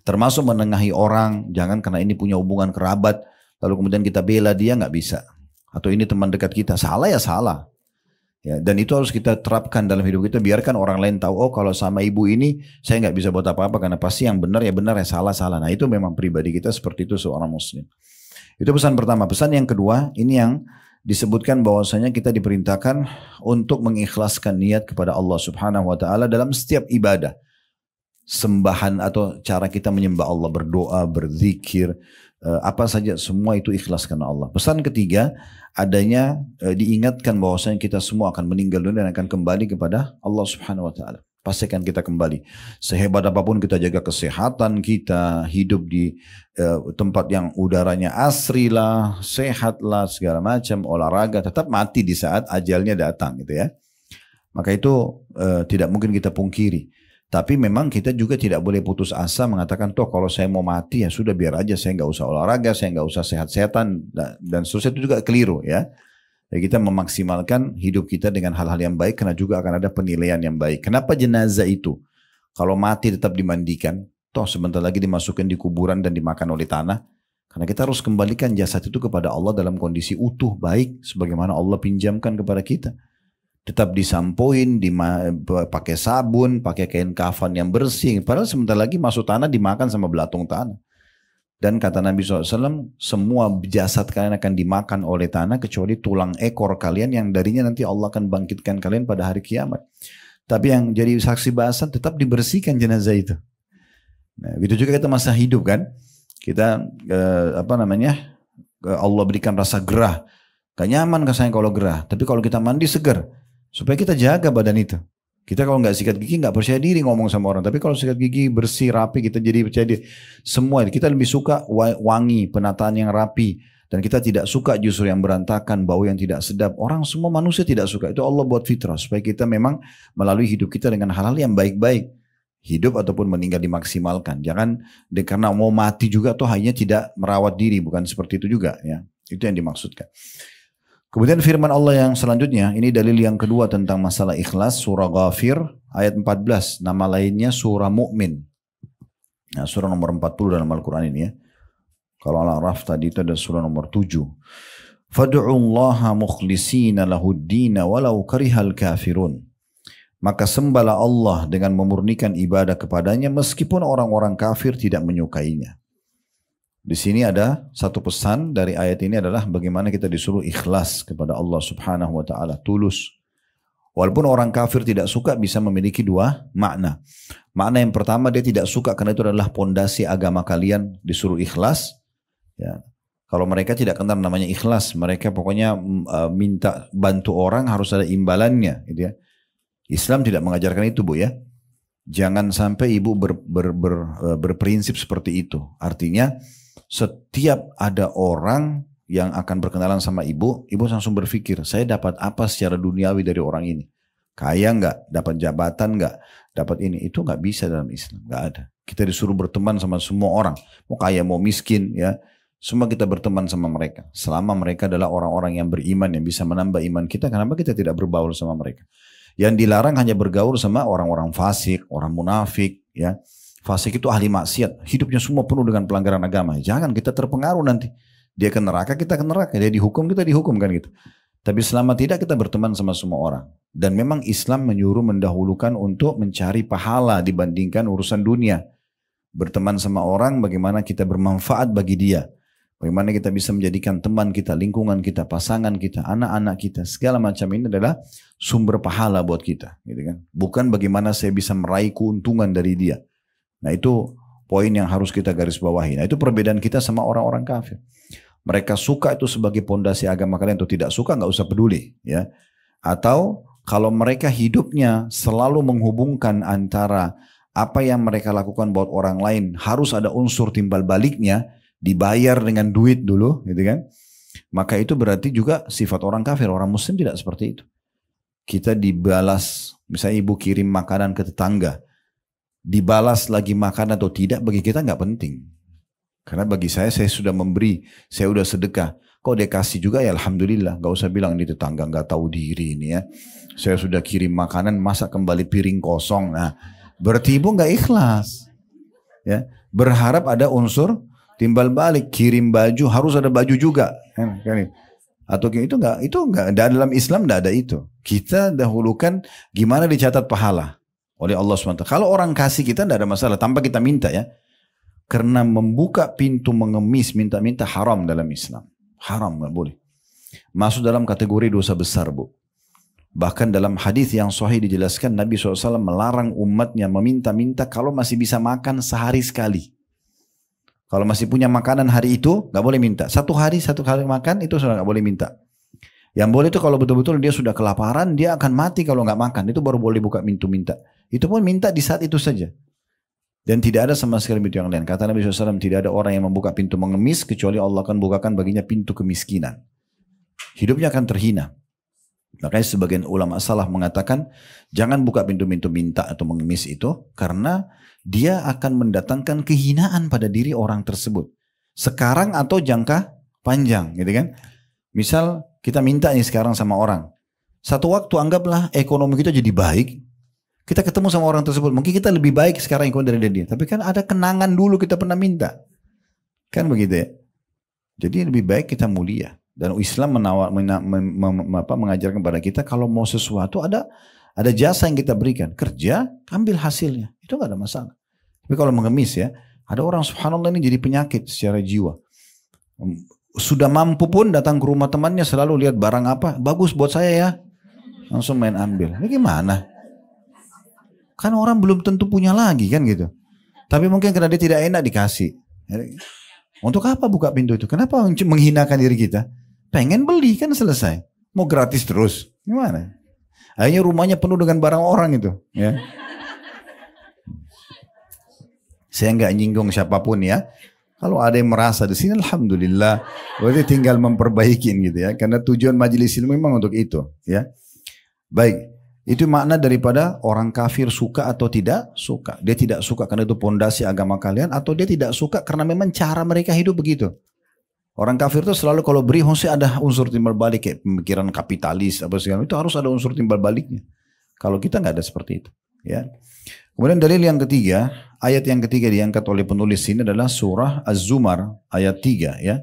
Termasuk menengahi orang. Jangan karena ini punya hubungan kerabat. Lalu kemudian kita bela dia, nggak bisa. Atau ini teman dekat kita. Salah ya salah. Ya, dan itu harus kita terapkan dalam hidup kita. Biarkan orang lain tahu, oh kalau sama ibu ini saya nggak bisa buat apa-apa. Karena pasti yang benar ya benar, ya salah-salah. Nah itu memang pribadi kita seperti itu seorang muslim. Itu pesan pertama. Pesan yang kedua, ini yang disebutkan bahwasanya kita diperintahkan untuk mengikhlaskan niat kepada Allah subhanahu wa ta'ala dalam setiap ibadah. Sembahan atau cara kita menyembah Allah, berdoa, berzikir, apa saja semua itu ikhlas karena Allah. Pesan ketiga, adanya diingatkan bahwasanya kita semua akan meninggal dunia dan akan kembali kepada Allah subhanahu wa ta'ala. Pasti akan kita kembali. Sehebat apapun kita jaga kesehatan kita, hidup di tempat yang udaranya asri lah, sehat lah, segala macam, olahraga, tetap mati di saat ajalnya datang gitu ya. Maka itu tidak mungkin kita pungkiri. Tapi memang kita juga tidak boleh putus asa mengatakan, toh kalau saya mau mati ya sudah biar aja, saya nggak usah olahraga, saya nggak usah sehat-sehatan dan seterusnya. Itu juga keliru ya. Jadi kita memaksimalkan hidup kita dengan hal-hal yang baik karena juga akan ada penilaian yang baik. Kenapa jenazah itu kalau mati tetap dimandikan, toh sebentar lagi dimasukkan di kuburan dan dimakan oleh tanah? Karena kita harus kembalikan jasad itu kepada Allah dalam kondisi utuh, baik sebagaimana Allah pinjamkan kepada kita. Tetap disampoin, pakai sabun, pakai kain kafan yang bersih. Padahal sebentar lagi masuk tanah dimakan sama belatung tanah. Dan kata Nabi SAW, semua jasad kalian akan dimakan oleh tanah kecuali tulang ekor kalian yang darinya nanti Allah akan bangkitkan kalian pada hari kiamat. Tapi yang jadi saksi bahasan tetap dibersihkan jenazah itu. Nah, begitu juga kita masa hidup kan. Kita Allah berikan rasa gerah. Gak nyaman rasanya kalau gerah. Tapi kalau kita mandi seger. Supaya kita jaga badan itu. Kita kalau nggak sikat gigi nggak percaya diri ngomong sama orang. Tapi kalau sikat gigi bersih rapi kita jadi percaya diri. Semua kita lebih suka wangi, penataan yang rapi. Dan kita tidak suka justru yang berantakan, bau yang tidak sedap. Orang semua manusia tidak suka. Itu Allah buat fitrah. Supaya kita memang melalui hidup kita dengan hal-hal yang baik-baik. Hidup ataupun meninggal dimaksimalkan. Jangan karena mau mati juga tuh hanya tidak merawat diri. Bukan seperti itu juga ya. Itu yang dimaksudkan. Kemudian firman Allah yang selanjutnya, ini dalil yang kedua tentang masalah ikhlas, surah Ghafir ayat 14, nama lainnya surah Mu'min. Nah, surah nomor 40 dalam Al-Quran ini ya. Kalau Al-Araf tadi itu ada surah nomor 7. Fad'ullaha mukhlisina lahuddina walau karihal kafirun. Maka sembahlah Allah dengan memurnikan ibadah kepadanya meskipun orang-orang kafir tidak menyukainya. Di sini ada satu pesan dari ayat ini adalah bagaimana kita disuruh ikhlas kepada Allah subhanahu wa ta'ala, tulus. Walaupun orang kafir tidak suka bisa memiliki dua makna. Makna yang pertama dia tidak suka karena itu adalah pondasi agama kalian, disuruh ikhlas. Ya. Kalau mereka tidak kenal namanya ikhlas, mereka pokoknya minta bantu orang harus ada imbalannya. Gitu ya. Islam tidak mengajarkan itu Bu ya. Jangan sampai ibu berprinsip seperti itu. Artinya setiap ada orang yang akan berkenalan sama ibu langsung berpikir, saya dapat apa secara duniawi dari orang ini? Kaya nggak? Dapat jabatan nggak? Dapat ini? Itu nggak bisa dalam Islam, nggak ada. Kita disuruh berteman sama semua orang, mau kaya mau miskin ya, semua kita berteman sama mereka. Selama mereka adalah orang-orang yang beriman yang bisa menambah iman kita, kenapa kita tidak berbaur sama mereka? Yang dilarang hanya bergaul sama orang-orang fasik, orang munafik ya. Fasik itu ahli maksiat, hidupnya semua penuh dengan pelanggaran agama. Jangan, kita terpengaruh nanti. Dia ke neraka, kita ke neraka. Dia dihukum, kita dihukum kan gitu. Tapi selama tidak kita berteman sama semua orang. Dan memang Islam menyuruh mendahulukan untuk mencari pahala dibandingkan urusan dunia. Berteman sama orang bagaimana kita bermanfaat bagi dia. Bagaimana kita bisa menjadikan teman kita, lingkungan kita, pasangan kita, anak-anak kita. Segala macam ini adalah sumber pahala buat kita. Gitu kan? Bukan bagaimana saya bisa meraih keuntungan dari dia. Nah itu poin yang harus kita garis bawahi. Nah itu perbedaan kita sama orang-orang kafir. Mereka suka itu sebagai pondasi agama kalian atau tidak suka nggak usah peduli, ya. Atau kalau mereka hidupnya selalu menghubungkan antara apa yang mereka lakukan buat orang lain harus ada unsur timbal baliknya, dibayar dengan duit dulu, gitu kan? Maka itu berarti juga sifat orang kafir. Orang Muslim tidak seperti itu. Kita dibalas, misalnya ibu kirim makanan ke tetangga, dibalas lagi makan atau tidak bagi kita nggak penting. Karena bagi saya sudah memberi, saya sudah sedekah. Kok dia kasih juga ya alhamdulillah. Gak usah bilang ini tetangga gak tahu diri ini ya. Saya sudah kirim makanan, masa kembali piring kosong. Nah, berarti ibu gak ikhlas. Ya, berharap ada unsur timbal balik. Kirim baju harus ada baju juga. Atau itu enggak dalam Islam enggak ada itu. Kita dahulukan gimana dicatat pahala oleh Allah SWT. Kalau orang kasih kita enggak ada masalah tanpa kita minta ya. Karena membuka pintu mengemis minta-minta haram dalam Islam. Haram nggak boleh. Masuk dalam kategori dosa besar, Bu. Bahkan dalam hadis yang sahih dijelaskan Nabi SAW melarang umatnya meminta-minta kalau masih bisa makan sehari sekali. Kalau masih punya makanan hari itu nggak boleh minta. Satu hari makan itu sudah nggak boleh minta. Yang boleh itu kalau betul-betul dia sudah kelaparan, dia akan mati kalau nggak makan. Itu baru boleh buka pintu minta. Itu pun minta di saat itu saja. Dan tidak ada sama sekali pintu yang lain. Kata Nabi SAW, tidak ada orang yang membuka pintu mengemis, kecuali Allah akan bukakan baginya pintu kemiskinan. Hidupnya akan terhina. Makanya sebagian ulama salah mengatakan, jangan buka pintu-pintu minta atau mengemis itu, karena dia akan mendatangkan kehinaan pada diri orang tersebut. Sekarang atau jangka panjang, gitu kan. Misal, kita minta nih sekarang sama orang. Satu waktu anggaplah ekonomi kita jadi baik, kita ketemu sama orang tersebut, mungkin kita lebih baik sekarang dari dia. Tapi kan ada kenangan dulu kita pernah minta. Kan begitu ya. Jadi lebih baik kita mulia. Dan Islam mengajarkan kepada kita kalau mau sesuatu ada jasa yang kita berikan. Kerja, ambil hasilnya. Itu gak ada masalah. Tapi kalau mengemis ya, ada orang subhanallah ini jadi penyakit secara jiwa. Sudah mampu pun datang ke rumah temannya selalu lihat barang apa. Bagus buat saya ya. Langsung main ambil. Ini gimana? Kan orang belum tentu punya lagi kan gitu. Tapi mungkin karena dia tidak enak dikasih. Untuk apa buka pintu itu? Kenapa menghinakan diri kita? Pengen beli kan selesai. Mau gratis terus. Gimana? Akhirnya rumahnya penuh dengan barang orang itu. Ya. Saya nggak nyinggung siapapun ya. Kalau ada yang merasa di sini alhamdulillah. Berarti tinggal memperbaikin gitu ya. Karena tujuan majelis ilmu memang untuk itu. Ya. Baik. Itu makna daripada orang kafir suka atau tidak suka. Dia tidak suka karena itu pondasi agama kalian, atau dia tidak suka karena memang cara mereka hidup begitu. Orang kafir itu selalu kalau beri mesti ada unsur timbal balik, kayak pemikiran kapitalis apa segala itu harus ada unsur timbal baliknya. Kalau kita nggak ada seperti itu, ya. Kemudian dalil yang ketiga, ayat yang ketiga diangkat oleh penulis ini adalah surah Az-Zumar ayat 3 ya.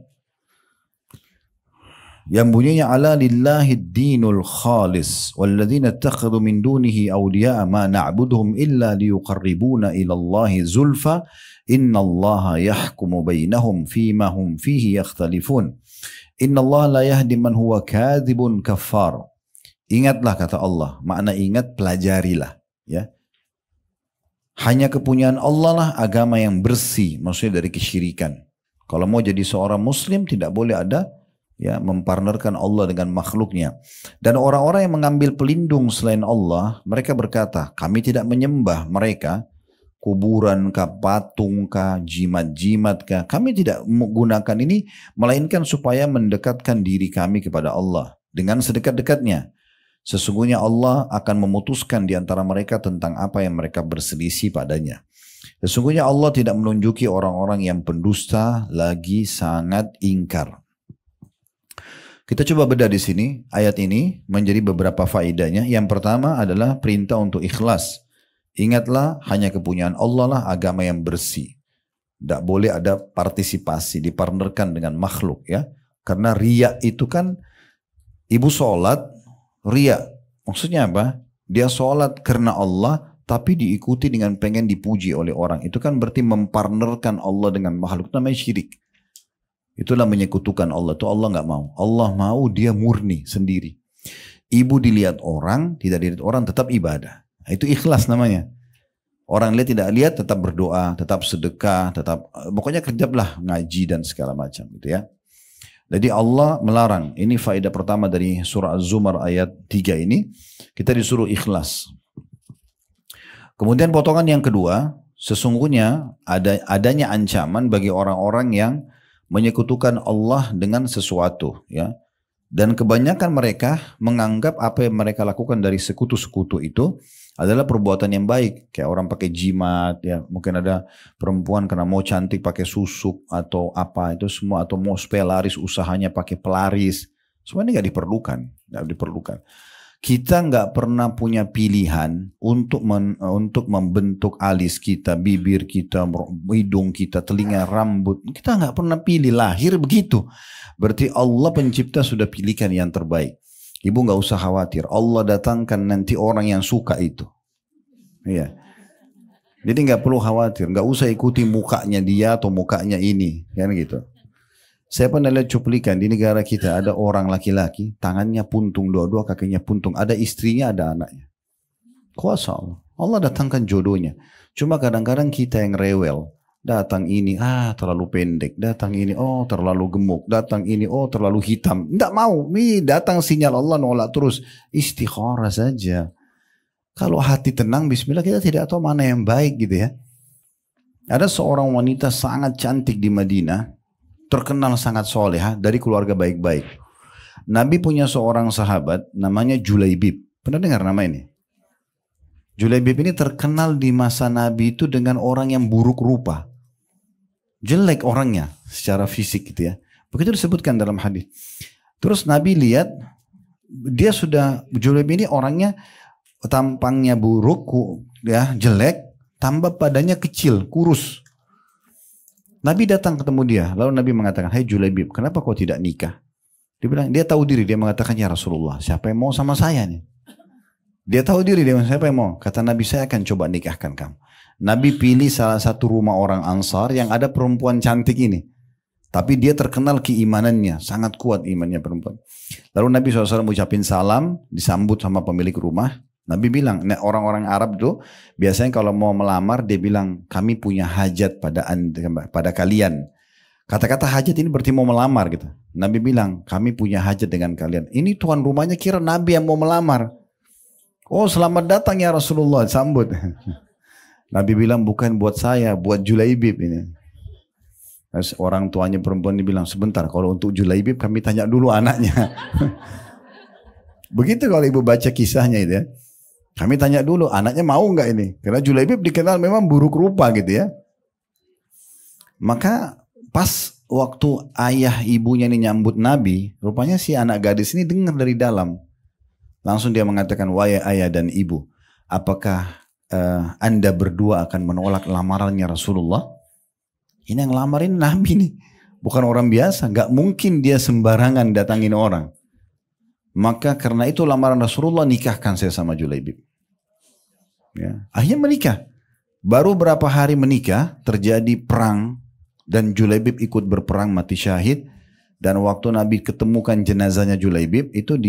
Yang bunyinya ala lillahi dinul khalis walladzina ittakhadhu min dunihi awliya'a ma na'buduhum illa liyuqarribuna ila Allahi zulfa innallaha yahkumu bainahum fima hum fihi yakhtalifun innallaha la yahdi man huwa kadzibun kaffar. Ingatlah kata Allah, makna ingat pelajarilah ya. Hanya kepunyaan Allah lah agama yang bersih, maksudnya dari kesyirikan. Kalau mau jadi seorang muslim tidak boleh ada ya mempartnerkan Allah dengan makhluknya. Dan orang-orang yang mengambil pelindung selain Allah, mereka berkata, kami tidak menyembah mereka, kuburan kah, patung kah, jimat-jimat kah. Kami tidak menggunakan ini, melainkan supaya mendekatkan diri kami kepada Allah dengan sedekat-dekatnya. Sesungguhnya Allah akan memutuskan di antara mereka tentang apa yang mereka berselisih padanya. Sesungguhnya Allah tidak menunjuki orang-orang yang pendusta lagi sangat ingkar. Kita coba bedah di sini, ayat ini menjadi beberapa faedahnya. Yang pertama adalah perintah untuk ikhlas. Ingatlah hanya kepunyaan Allah lah agama yang bersih. Tidak boleh ada partisipasi, dipartnerkan dengan makhluk ya. Karena riya itu kan, ibu sholat, riya. Maksudnya apa? Dia sholat karena Allah, tapi diikuti dengan pengen dipuji oleh orang. Itu kan berarti mempartnerkan Allah dengan makhluk. Itu namanya syirik. Itulah menyekutukan Allah. Itu Allah nggak mau. Allah mau dia murni sendiri. Ibu dilihat orang, tidak dilihat orang, tetap ibadah. Itu ikhlas namanya. Orang lihat tidak lihat tetap berdoa, tetap sedekah, tetap pokoknya kerjalah ngaji dan segala macam gitu ya. Jadi Allah melarang. Ini faedah pertama dari surah Az-Zumar ayat 3 ini. Kita disuruh ikhlas. Kemudian potongan yang kedua, sesungguhnya adanya ancaman bagi orang-orang yang menyekutukan Allah dengan sesuatu ya. Dan kebanyakan mereka menganggap apa yang mereka lakukan dari sekutu-sekutu itu adalah perbuatan yang baik. Kayak orang pakai jimat, ya mungkin ada perempuan karena mau cantik pakai susuk atau apa itu semua, atau mau supaya laris usahanya pakai pelaris. Semua ini nggak diperlukan. Kita nggak pernah punya pilihan untuk membentuk alis kita, bibir kita, hidung kita, telinga, rambut. Kita nggak pernah pilih, lahir begitu. Berarti Allah pencipta sudah pilihkan yang terbaik. Ibu nggak usah khawatir. Allah datangkan nanti orang yang suka itu. Iya. Jadi nggak perlu khawatir. Nggak usah ikuti mukanya dia atau mukanya ini, kan gitu. Saya pernah lihat cuplikan di negara kita ada orang laki-laki, tangannya puntung dua-dua, kakinya puntung. Ada istrinya, ada anaknya. Kuasa Allah. Allah datangkan jodohnya. Cuma kadang-kadang kita yang rewel. Datang ini, terlalu pendek. Datang ini, terlalu gemuk. Datang ini, terlalu hitam. Tidak mau. Ini datang sinyal Allah nolak terus. Istikharah saja. Kalau hati tenang, bismillah, kita tidak tahu mana yang baik gitu ya. Ada seorang wanita sangat cantik di Madinah. Terkenal sangat soleha dari keluarga baik-baik. Nabi punya seorang sahabat namanya Julaibib. Pernah dengar nama ini? Julaibib ini terkenal di masa Nabi itu dengan orang yang buruk rupa. Jelek orangnya secara fisik gitu ya. Begitu disebutkan dalam hadis. Terus Nabi lihat Julaibib ini orangnya tampangnya buruk ya, jelek, tambah badannya kecil, kurus. Nabi datang ketemu dia, lalu Nabi mengatakan, "Hai Julaibib, kenapa kau tidak nikah?" Dia bilang, dia tahu diri, dia mengatakan, "Ya Rasulullah, siapa yang mau sama saya nih?" Dia tahu diri, dia siapa yang mau? Kata Nabi, saya akan coba nikahkan kamu. Nabi pilih salah satu rumah orang Ansar yang ada perempuan cantik ini. Tapi dia terkenal keimanannya, sangat kuat imannya perempuan. Lalu Nabi SAW ucapin salam, disambut sama pemilik rumah. Nabi bilang, orang-orang Arab tuh biasanya kalau mau melamar dia bilang, kami punya hajat pada kalian. Kata-kata hajat ini berarti mau melamar gitu. Nabi bilang, kami punya hajat dengan kalian. Ini tuan rumahnya kira Nabi yang mau melamar. Oh, selamat datang ya Rasulullah, sambut. Nabi bilang, bukan buat saya, buat Julaibib ini. Terus orang tuanya perempuan dibilang, sebentar, kalau untuk Julaibib kami tanya dulu anaknya. Begitu kalau ibu baca kisahnya itu ya. Kami tanya dulu anaknya mau nggak ini. Karena Julaibib dikenal memang buruk rupa gitu ya. Maka pas waktu ayah ibunya ini nyambut Nabi, rupanya si anak gadis ini dengar dari dalam. Langsung dia mengatakan, wahai ayah dan ibu, apakah anda berdua akan menolak lamarannya Rasulullah? Ini yang lamarin Nabi nih. Bukan orang biasa. Gak mungkin dia sembarangan datangin orang. Maka karena itu lamaran Rasulullah, nikahkan saya sama Julaibib. Ya. Akhirnya menikah. Baru berapa hari menikah, terjadi perang. Dan Julaibib ikut berperang, mati syahid. Dan waktu Nabi ketemukan jenazahnya Julaibib, itu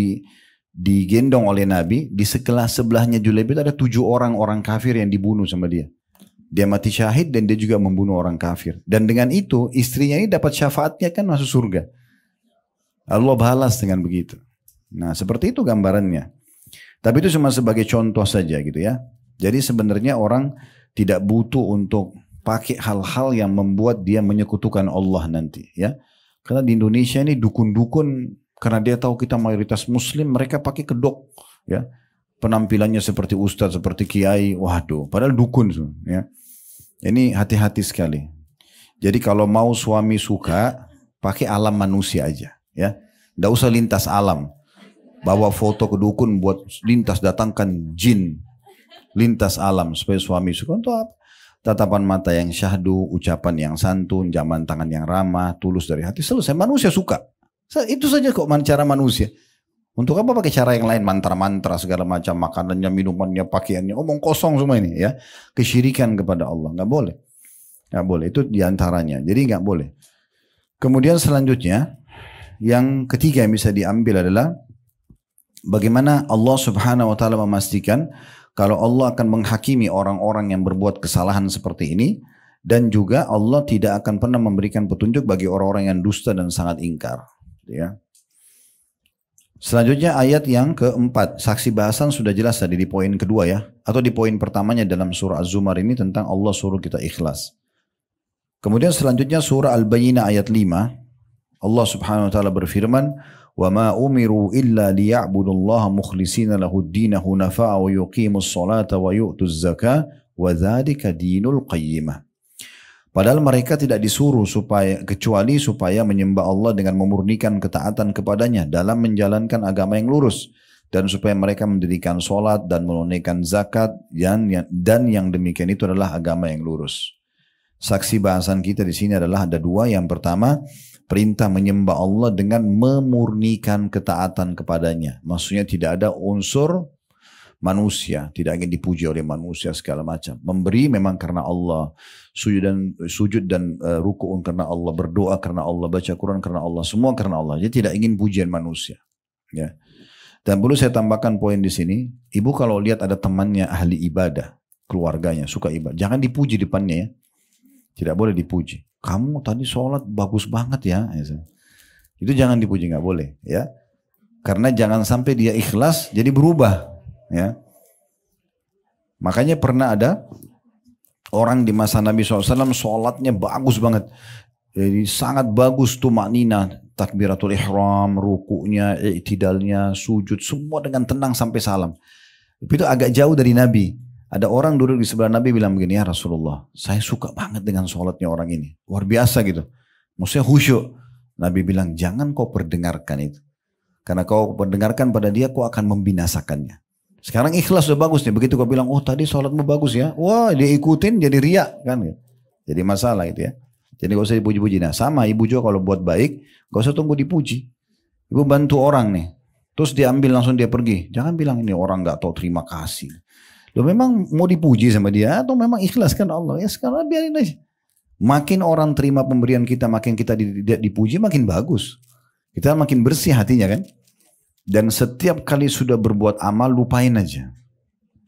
digendong oleh Nabi. Di sebelahnya Julaibib ada 7 orang kafir yang dibunuh sama dia. Dia mati syahid dan dia juga membunuh orang kafir. Dan dengan itu istrinya ini dapat syafaatnya, kan masuk surga. Allah balas dengan begitu. Nah seperti itu gambarannya. Tapi itu cuma sebagai contoh saja gitu ya. Jadi sebenarnya orang tidak butuh untuk pakai hal-hal yang membuat dia menyekutukan Allah nanti ya. Karena di Indonesia ini dukun-dukun, karena dia tahu kita mayoritas muslim, mereka pakai kedok ya. Penampilannya seperti ustadz, seperti kiai, waduh, padahal dukun ya. Ini hati-hati sekali. Jadi kalau mau suami suka, pakai alam manusia aja ya. Nggak usah lintas alam. Bawa foto ke dukun buat lintas, datangkan jin. lintas alam supaya suami suka untuk apa? Tatapan mata yang syahdu, ucapan yang santun, jaman tangan yang ramah, tulus dari hati, selesai. Manusia suka. Itu saja kok cara manusia. Untuk apa pakai cara yang lain, mantra-mantra segala macam, makanannya, minumannya, pakaiannya, omong kosong semua ini ya. Kesyirikan kepada Allah, nggak boleh. Nggak boleh, itu diantaranya. Jadi nggak boleh. Kemudian selanjutnya, yang ketiga yang bisa diambil adalah bagaimana Allah Subhanahu wa taala memastikan kalau Allah akan menghakimi orang-orang yang berbuat kesalahan seperti ini, dan juga Allah tidak akan pernah memberikan petunjuk bagi orang-orang yang dusta dan sangat ingkar. Ya. Selanjutnya ayat yang keempat, saksi bahasan sudah jelas tadi di poin kedua ya, atau di poin pertamanya dalam surah Az-Zumar ini tentang Allah suruh kita ikhlas. Kemudian selanjutnya surah Al-Bayyinah ayat 5, Allah Subhanahu wa taala berfirman, وَمَا أُمِرُوا إِلَّا لِيَعْبُدُوا اللَّهَ مُخْلِصِينَ لَهُ الدِّينَ حُنَفَاءَ وَيُقِيمُوا الصَّلَاةَ وَيُؤْتُوا الزَّكَاةَ وَذَلِكَ دِينُ الْقَيِّمَةِ. Padahal mereka tidak disuruh kecuali supaya menyembah Allah dengan memurnikan ketaatan kepadanya dalam menjalankan agama yang lurus, dan supaya mereka mendirikan sholat dan menunaikan zakat, dan yang demikian itu adalah agama yang lurus. Saksi bahasan kita di sini adalah ada dua. Yang pertama, perintah menyembah Allah dengan memurnikan ketaatan kepadanya. Maksudnya tidak ada unsur manusia, tidak ingin dipuji oleh manusia segala macam. Memberi memang karena Allah, sujud dan ruku'un karena Allah, berdoa karena Allah, baca Quran karena Allah, semua karena Allah. Jadi tidak ingin pujian manusia. Ya. Dan perlu saya tambahkan poin di sini, ibu kalau lihat ada temannya ahli ibadah, keluarganya suka ibadah, jangan dipuji depannya ya. Tidak boleh dipuji. Kamu tadi sholat bagus banget ya. Itu jangan dipuji, nggak boleh ya. Karena jangan sampai dia ikhlas jadi berubah ya. Makanya pernah ada orang di masa Nabi SAW sholatnya bagus banget. Jadi sangat bagus tuh maknina, takbiratul ihram, rukunya, i'tidalnya, sujud, semua dengan tenang sampai salam. Itu agak jauh dari Nabi. Ada orang duduk di sebelah Nabi bilang begini, ya Rasulullah, saya suka banget dengan sholatnya orang ini. Luar biasa gitu. Maksudnya khusyuk. Nabi bilang, jangan kau perdengarkan itu. Karena kau perdengarkan pada dia, kau akan membinasakannya. Sekarang ikhlas sudah bagus nih. Begitu kau bilang, oh tadi sholatmu bagus ya. Wah dia ikutin jadi riak kan. Jadi masalah itu ya. Jadi gak usah dipuji-puji. Nah sama ibu juga kalau buat baik, gak usah tunggu dipuji. Ibu bantu orang nih. Terus diambil langsung dia pergi. Jangan bilang ini orang gak tahu terima kasih. Lo memang mau dipuji sama dia atau memang ikhlas kan Allah? Ya sekarang biarin aja. Makin orang terima pemberian kita, makin kita dipuji, makin bagus. Kita makin bersih hatinya kan. Dan setiap kali sudah berbuat amal, lupain aja.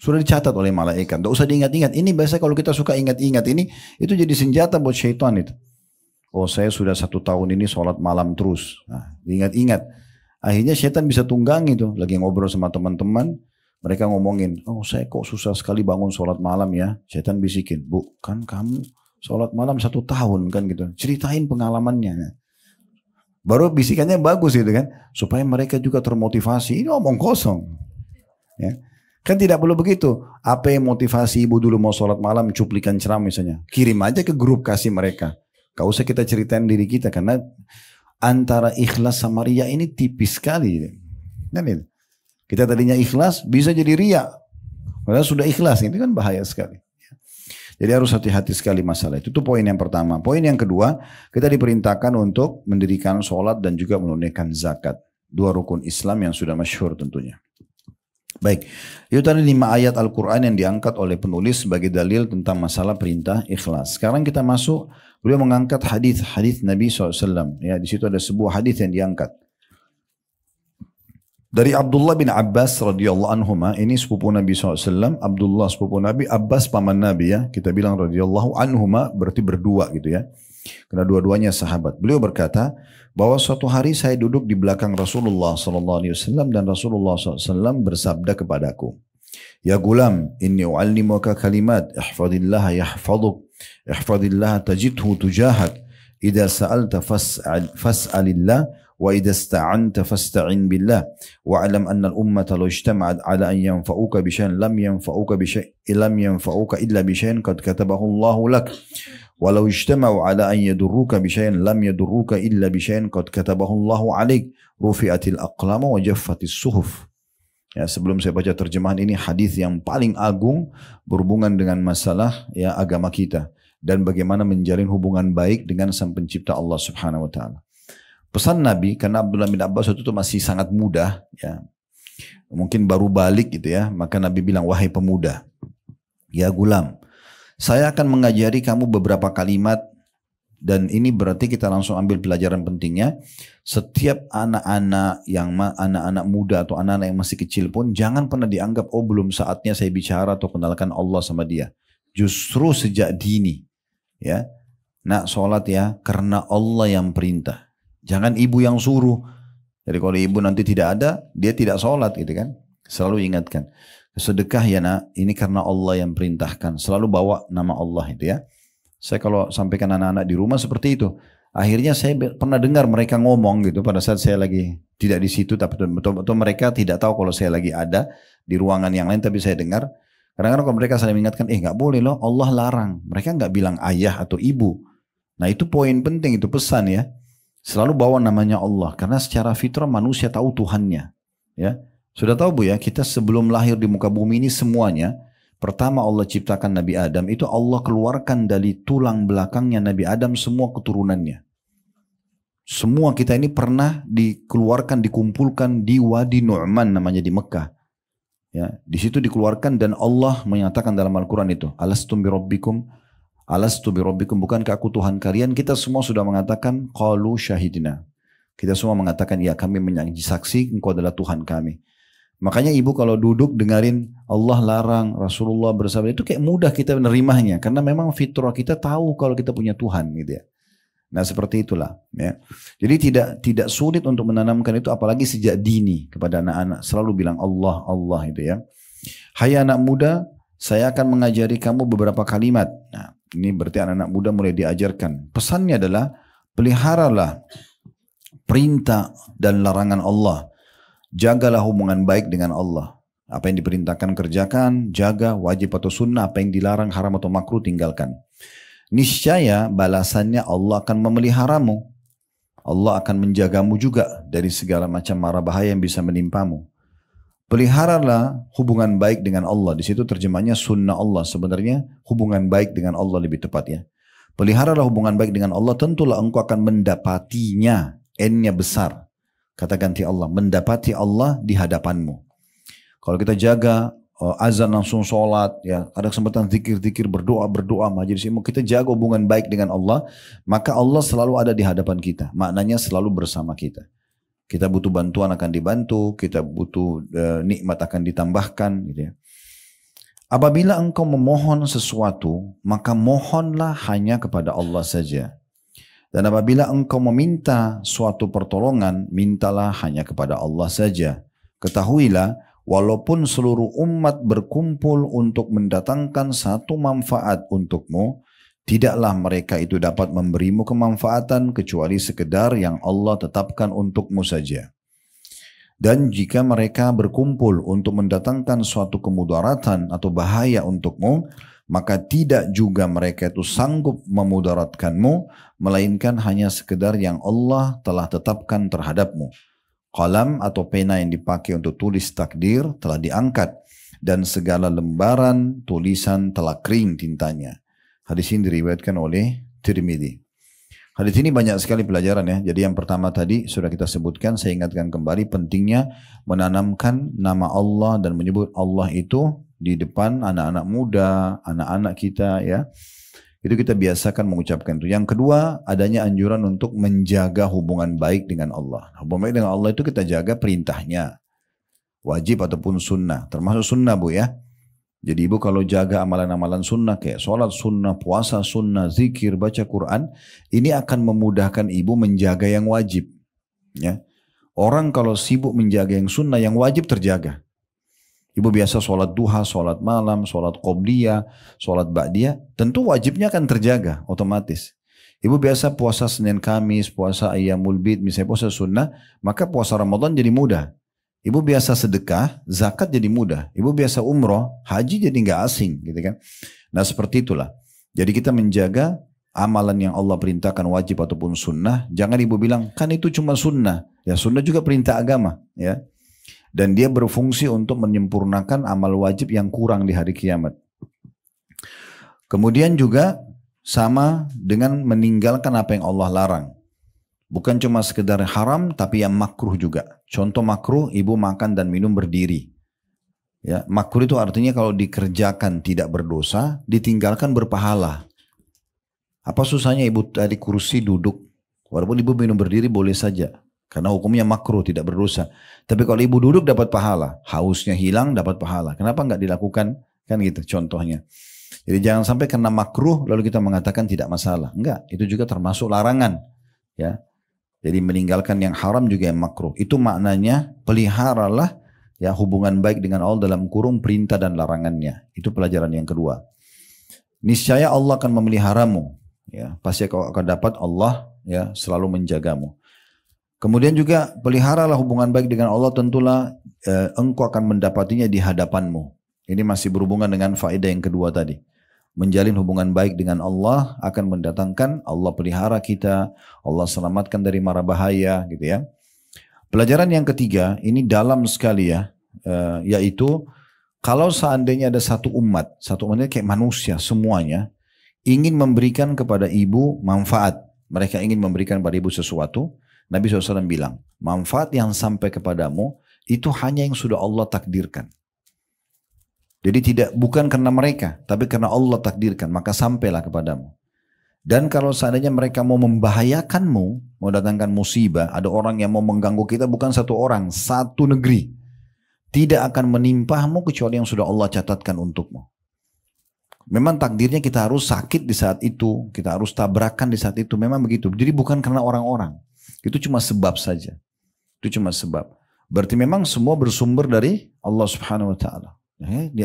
Sudah dicatat oleh malaikat. Tidak usah diingat-ingat. Ini biasa kalau kita suka ingat-ingat ini, itu jadi senjata buat syaitan itu. Oh saya sudah 1 tahun ini sholat malam terus. Nah, diingat-ingat. Akhirnya syaitan bisa tunggangi tuh. Lagi ngobrol sama teman-teman. Mereka ngomongin, oh saya kok susah sekali bangun sholat malam ya. Syaitan bisikin, bu kan kamu sholat malam 1 tahun kan gitu. Ceritain pengalamannya. Baru bisikannya bagus gitu kan. Supaya mereka juga termotivasi. Ini omong kosong. Ya. Kan tidak perlu begitu. Apa yang motivasi ibu dulu mau sholat malam, cuplikan ceramah misalnya. Kirim aja ke grup kasih mereka. Gak usah kita ceritain diri kita. Karena antara ikhlas sama riya ini tipis sekali. Dan itu. Kita tadinya ikhlas, bisa jadi riya. Padahal sudah ikhlas, itu kan bahaya sekali. Jadi harus hati-hati sekali masalah itu. Itu poin yang pertama. Poin yang kedua, kita diperintahkan untuk mendirikan sholat dan juga menunaikan zakat. 2 rukun Islam yang sudah masyhur tentunya. Baik, itu tadi 5 ayat Al-Quran yang diangkat oleh penulis sebagai dalil tentang masalah perintah ikhlas. Sekarang kita masuk, beliau mengangkat hadis Nabi SAW. Ya, di situ ada sebuah hadis yang diangkat. Dari Abdullah bin Abbas radhiyallahu anhuma, ini sepupu Nabi SAW, Abdullah sepupu Nabi, Abbas paman Nabi ya, kita bilang radhiyallahu anhuma berarti berdua gitu ya, karena dua-duanya sahabat. Beliau berkata bahwa suatu hari saya duduk di belakang Rasulullah SAW dan Rasulullah SAW bersabda kepadaku, ya gulam, inni u'allimuka kalimat, ihfadillaha yahfaduk, ihfadillaha tajidhu tujahak, idha sa'alta fas'alillah, وإذا استعنت فاستعن بالله واعلم أن الأمة لو اجتمعت على أن ينفعوك بشيء لم ينفعوك إلا بشيء قد كتبه الله لك ولو اجتمعوا على أن يضروك بشيء لم يضروك إلا بشيء قد كتبه الله عليك رفعت الأقلام وجفت الصحف. Ya, sebelum saya baca terjemahan ini, hadis yang paling agung berhubungan dengan masalah ya agama kita dan bagaimana menjalin hubungan baik dengan Sang Pencipta Allah Subhanahu wa taala. Pesan Nabi, karena Abdullah bin Abbas itu masih sangat muda, ya, mungkin baru balik gitu ya, maka Nabi bilang, wahai pemuda, ya gulam, saya akan mengajari kamu beberapa kalimat. Dan ini berarti kita langsung ambil pelajaran pentingnya. Setiap anak-anak muda atau anak-anak yang masih kecil pun jangan pernah dianggap, oh belum saatnya saya bicara atau kenalkan Allah sama dia. Justru sejak dini, ya, nak sholat ya karena Allah yang perintah. Jangan ibu yang suruh. Jadi kalau ibu nanti tidak ada, dia tidak sholat gitu kan. Selalu ingatkan. Sedekah ya nak, ini karena Allah yang perintahkan. Selalu bawa nama Allah itu ya. Saya kalau sampaikan anak-anak di rumah seperti itu. Akhirnya saya pernah dengar mereka ngomong gitu pada saat saya lagi tidak di situ, tapi atau mereka tidak tahu kalau saya lagi ada di ruangan yang lain, tapi saya dengar. Kadang-kadang kalau mereka saling mengingatkan, nggak boleh loh, Allah larang. Mereka nggak bilang ayah atau ibu. Nah itu poin penting, itu pesan ya. Selalu bawa namanya Allah, karena secara fitrah manusia tahu Tuhannya. Ya, sudah tahu Bu ya, kita sebelum lahir di muka bumi ini semuanya. Pertama Allah ciptakan Nabi Adam, itu Allah keluarkan dari tulang belakangnya Nabi Adam semua keturunannya. Semua kita ini pernah dikeluarkan, dikumpulkan di Wadi Nu'man namanya di Mekah. Ya, di situ dikeluarkan dan Allah menyatakan dalam Al-Quran itu, Alastu bi rabbikum, bukankah aku Tuhan kalian? Kita semua sudah mengatakan, qalu syahidina. Kita semua mengatakan, ya kami menyaksi engkau adalah Tuhan kami. Makanya ibu kalau duduk dengerin Allah larang, Rasulullah bersabda, itu kayak mudah kita menerimanya. Karena memang fitrah kita tahu kalau kita punya Tuhan gitu ya. Nah seperti itulah. Ya. Jadi tidak sulit untuk menanamkan itu, apalagi sejak dini kepada anak-anak. Selalu bilang Allah, Allah itu ya. Hai anak muda, saya akan mengajari kamu beberapa kalimat. Nah ini berarti anak-anak muda mulai diajarkan. Pesannya adalah, peliharalah perintah dan larangan Allah. Jagalah hubungan baik dengan Allah. Apa yang diperintahkan kerjakan, jaga, wajib atau sunnah. Apa yang dilarang, haram atau makruh, tinggalkan. Niscaya balasannya Allah akan memeliharamu. Allah akan menjagamu juga dari segala macam mara bahaya yang bisa menimpamu. Peliharalah hubungan baik dengan Allah. Di situ terjemahnya sunnah Allah. Sebenarnya hubungan baik dengan Allah lebih tepat ya. Peliharalah hubungan baik dengan Allah, tentulah engkau akan mendapatinya. N-nya besar. Kata ganti Allah, mendapati Allah di hadapanmu. Kalau kita jaga azan langsung sholat, ya ada kesempatan zikir-zikir, berdoa majelis ilmu, kita jaga hubungan baik dengan Allah, maka Allah selalu ada di hadapan kita. Maknanya selalu bersama kita. Kita butuh bantuan akan dibantu, kita butuh nikmat akan ditambahkan, gitu ya. Apabila engkau memohon sesuatu, maka mohonlah hanya kepada Allah saja. Dan apabila engkau meminta suatu pertolongan, mintalah hanya kepada Allah saja. Ketahuilah, walaupun seluruh umat berkumpul untuk mendatangkan satu manfaat untukmu, tidaklah mereka itu dapat memberimu kemanfaatan kecuali sekedar yang Allah tetapkan untukmu saja. Dan jika mereka berkumpul untuk mendatangkan suatu kemudaratan atau bahaya untukmu, maka tidak juga mereka itu sanggup memudaratkanmu, melainkan hanya sekedar yang Allah telah tetapkan terhadapmu. Qalam atau pena yang dipakai untuk tulis takdir telah diangkat, dan segala lembaran tulisan telah kering tintanya. Hadis ini diriwayatkan oleh Tirmidzi. Hadis ini banyak sekali pelajaran ya. Jadi yang pertama tadi sudah kita sebutkan, saya ingatkan kembali pentingnya menanamkan nama Allah dan menyebut Allah itu di depan anak-anak muda, anak-anak kita ya. Itu kita biasakan mengucapkan itu. Yang kedua, adanya anjuran untuk menjaga hubungan baik dengan Allah. Hubungan baik dengan Allah itu kita jaga perintahnya. Wajib ataupun sunnah. Termasuk sunnah Bu ya. Jadi ibu kalau jaga amalan-amalan sunnah kayak sholat sunnah, puasa sunnah, zikir, baca Quran, ini akan memudahkan ibu menjaga yang wajib. Ya. Orang kalau sibuk menjaga yang sunnah, yang wajib terjaga. Ibu biasa sholat duha, sholat malam, sholat qobliyah, sholat ba'diyah, tentu wajibnya akan terjaga otomatis. Ibu biasa puasa Senin Kamis, puasa Ayyamul Bid, misalnya puasa sunnah, maka puasa Ramadan jadi mudah. Ibu biasa sedekah, zakat jadi mudah. Ibu biasa umroh, haji jadi nggak asing, gitu kan? Nah seperti itulah. Jadi kita menjaga amalan yang Allah perintahkan wajib ataupun sunnah. Jangan ibu bilang kan itu cuma sunnah. Ya sunnah juga perintah agama, ya. Dan dia berfungsi untuk menyempurnakan amal wajib yang kurang di hari kiamat. Kemudian juga sama dengan meninggalkan apa yang Allah larang. Bukan cuma sekedar haram, tapi yang makruh juga. Contoh makruh, ibu makan dan minum berdiri. Ya, makruh itu artinya kalau dikerjakan tidak berdosa, ditinggalkan berpahala. Apa susahnya ibu tadi kursi duduk? Walaupun ibu minum berdiri boleh saja. Karena hukumnya makruh, tidak berdosa. Tapi kalau ibu duduk dapat pahala. Hausnya hilang dapat pahala. Kenapa nggak dilakukan? Kan gitu contohnya. Jadi jangan sampai karena makruh lalu kita mengatakan tidak masalah. Enggak, itu juga termasuk larangan. Ya. Jadi meninggalkan yang haram juga yang makruh. Itu maknanya peliharalah ya hubungan baik dengan Allah dalam kurung perintah dan larangannya. Itu pelajaran yang kedua. Niscaya Allah akan memeliharamu. Ya, pasti kau akan dapat Allah ya selalu menjagamu. Kemudian juga peliharalah hubungan baik dengan Allah, tentulah engkau akan mendapatinya di hadapanmu. Ini masih berhubungan dengan faedah yang kedua tadi. Menjalin hubungan baik dengan Allah akan mendatangkan Allah pelihara kita, Allah selamatkan dari mara bahaya gitu ya. Pelajaran yang ketiga, ini dalam sekali ya, yaitu kalau seandainya ada satu umat kayak manusia semuanya, ingin memberikan kepada ibu manfaat, mereka ingin memberikan kepada ibu sesuatu, Nabi SAW bilang, manfaat yang sampai kepadamu itu hanya yang sudah Allah takdirkan. Jadi bukan karena mereka, tapi karena Allah takdirkan, maka sampailah kepadamu. Dan kalau seandainya mereka mau membahayakanmu, mau datangkan musibah, ada orang yang mau mengganggu kita, bukan satu orang, satu negeri. Tidak akan menimpamu kecuali yang sudah Allah catatkan untukmu. Memang takdirnya kita harus sakit di saat itu, kita harus tabrakan di saat itu, memang begitu. Jadi bukan karena orang-orang, itu cuma sebab saja. Itu cuma sebab. Berarti memang semua bersumber dari Allah Subhanahu Wa Taala.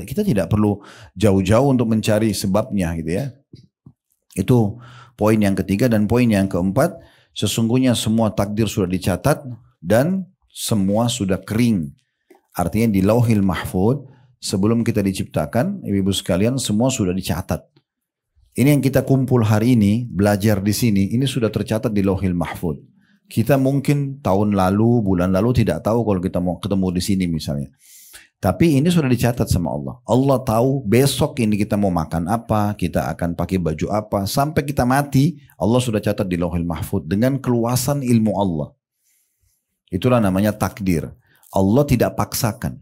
Kita tidak perlu jauh-jauh untuk mencari sebabnya gitu ya. Itu poin yang ketiga. Dan poin yang keempat, sesungguhnya semua takdir sudah dicatat dan semua sudah kering. Artinya di Lauhil Mahfuz sebelum kita diciptakan, ibu-ibu sekalian, semua sudah dicatat. Ini yang kita kumpul hari ini, belajar di sini, ini sudah tercatat di Lauhil Mahfuz. Kita mungkin tahun lalu, bulan lalu tidak tahu kalau kita mau ketemu di sini misalnya. Tapi ini sudah dicatat sama Allah. Allah tahu besok ini kita mau makan apa, kita akan pakai baju apa. Sampai kita mati, Allah sudah catat di Lauhil Mahfuz dengan keluasan ilmu Allah. Itulah namanya takdir. Allah tidak paksakan.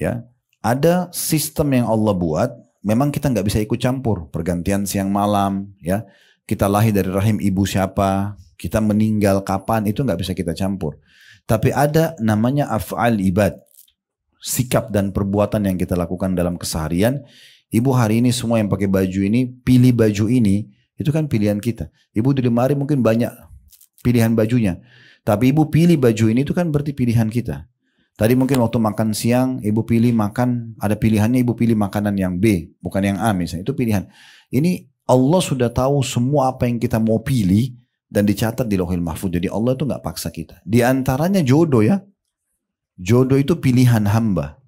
Ya, ada sistem yang Allah buat, memang kita nggak bisa ikut campur. Pergantian siang malam, ya, kita lahir dari rahim ibu siapa, kita meninggal kapan, itu nggak bisa kita campur. Tapi ada namanya af'al ibad. Sikap dan perbuatan yang kita lakukan dalam keseharian. Ibu hari ini semua yang pakai baju ini, pilih baju ini, itu kan pilihan kita. Ibu di lemari mungkin banyak pilihan bajunya, tapi ibu pilih baju ini, itu kan berarti pilihan kita. Tadi mungkin waktu makan siang, ibu pilih makan, ada pilihannya, ibu pilih makanan yang B, bukan yang A misalnya, itu pilihan. Ini Allah sudah tahu semua apa yang kita mau pilih, dan dicatat di Lauhil Mahfuz. Jadi Allah itu nggak paksa kita. Di antaranya jodoh ya. Jodoh itu pilihan hamba.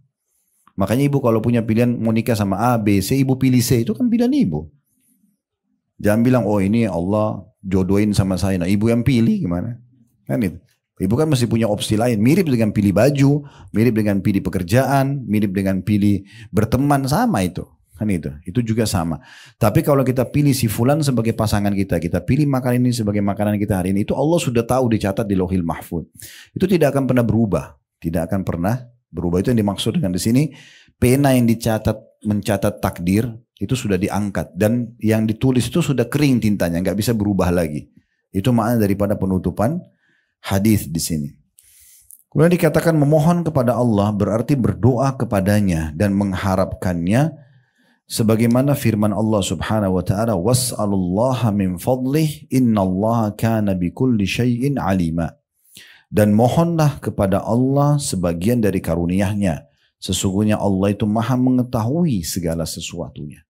Makanya ibu kalau punya pilihan mau nikah sama A, B, C, ibu pilih C, itu kan pilihan ibu. Jangan bilang, oh ini Allah jodohin sama saya. Nah ibu yang pilih gimana? Kan itu. Ibu kan masih punya opsi lain. Mirip dengan pilih baju, mirip dengan pilih pekerjaan, mirip dengan pilih berteman, sama itu. Kan itu juga sama. Tapi kalau kita pilih si fulan sebagai pasangan kita pilih makanan ini sebagai makanan kita hari ini, itu Allah sudah tahu dicatat di Lauhil Mahfuz. Itu tidak akan pernah berubah. Tidak akan pernah berubah. Itu yang dimaksud dengan di sini, pena yang mencatat takdir itu sudah diangkat dan yang ditulis itu sudah kering tintanya, nggak bisa berubah lagi. Itu makna daripada penutupan hadis di sini. Kemudian dikatakan memohon kepada Allah berarti berdoa kepadanya dan mengharapkannya, sebagaimana firman Allah Subhanahu wa taala, was'alullaha min fadlih innallaha kana bikulli syai'in alima. Dan mohonlah kepada Allah sebagian dari karunia-Nya. Sesungguhnya Allah itu maha mengetahui segala sesuatunya.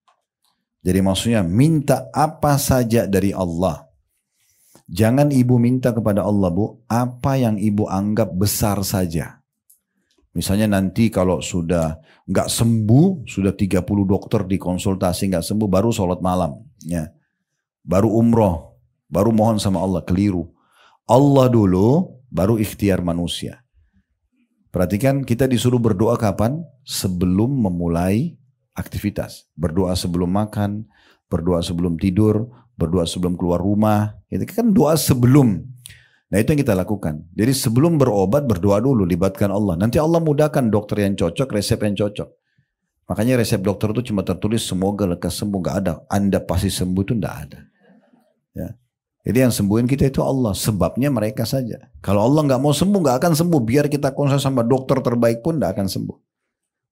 Jadi maksudnya minta apa saja dari Allah. Jangan ibu minta kepada Allah, Bu, apa yang ibu anggap besar saja. Misalnya nanti kalau sudah nggak sembuh, sudah 30 dokter dikonsultasi nggak sembuh, baru sholat malam. Ya. Baru umroh, baru mohon sama Allah, keliru. Allah dulu, baru ikhtiar manusia. Perhatikan, kita disuruh berdoa kapan? Sebelum memulai aktivitas. Berdoa sebelum makan, berdoa sebelum tidur, berdoa sebelum keluar rumah. Itu kan doa sebelum. Nah itu yang kita lakukan. Jadi sebelum berobat berdoa dulu, libatkan Allah. Nanti Allah mudahkan dokter yang cocok, resep yang cocok. Makanya resep dokter itu cuma tertulis semoga lekas sembuh. Gak ada Anda pasti sembuh, itu gak ada. Ya. Jadi yang sembuhin kita itu Allah. Sebabnya mereka saja. Kalau Allah gak mau sembuh, gak akan sembuh. Biar kita konsul sama dokter terbaik pun gak akan sembuh.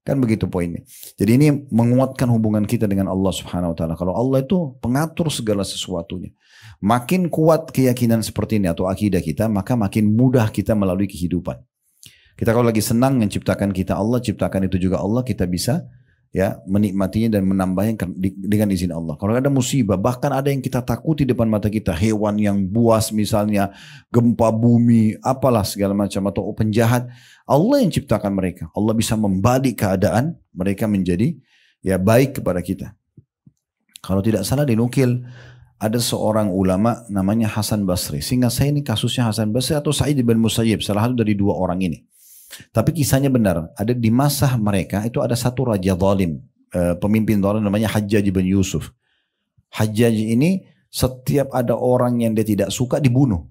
Kan begitu poinnya. Jadi ini menguatkan hubungan kita dengan Allah Subhanahu Wa Taala. Kalau Allah itu pengatur segala sesuatunya. Makin kuat keyakinan seperti ini atau akidah kita, maka makin mudah kita melalui kehidupan. Kita kalau lagi senang yang ciptakan kita Allah, ciptakan itu juga Allah, kita bisa ya menikmatinya dan menambahnya dengan izin Allah. Kalau ada musibah, bahkan ada yang kita takuti depan mata kita, hewan yang buas misalnya, gempa bumi, apalah segala macam, atau penjahat, Allah yang ciptakan mereka. Allah bisa membalik keadaan mereka menjadi ya baik kepada kita. Kalau tidak salah dinukil, ada seorang ulama namanya Hasan Basri. Sehingga saya ini kasusnya Hasan Basri atau Sa'id bin Musayyib, salah satu dari dua orang ini. Tapi kisahnya benar, ada di masa mereka itu ada satu raja zalim, pemimpin zalim namanya Hajjaj bin Yusuf. Hajjaj ini setiap ada orang yang dia tidak suka dibunuh.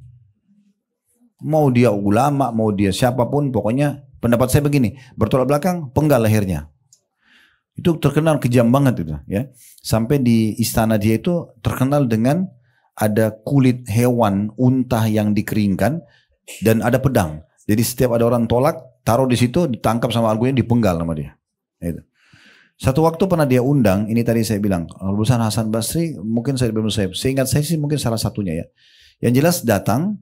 Mau dia ulama, mau dia siapapun, pokoknya pendapat saya begini, bertolak belakang, penggal lehernya. Itu terkenal kejam banget itu, ya. Sampai di istana dia itu terkenal dengan ada kulit hewan unta yang dikeringkan dan ada pedang. Jadi setiap ada orang tolak, taruh di situ, ditangkap sama argunya, dipenggal sama dia. Itu. Satu waktu pernah dia undang, ini tadi saya bilang, urusan Hasan Basri, mungkin saya belum saya. Seingat saya sih mungkin salah satunya ya. Yang jelas datang,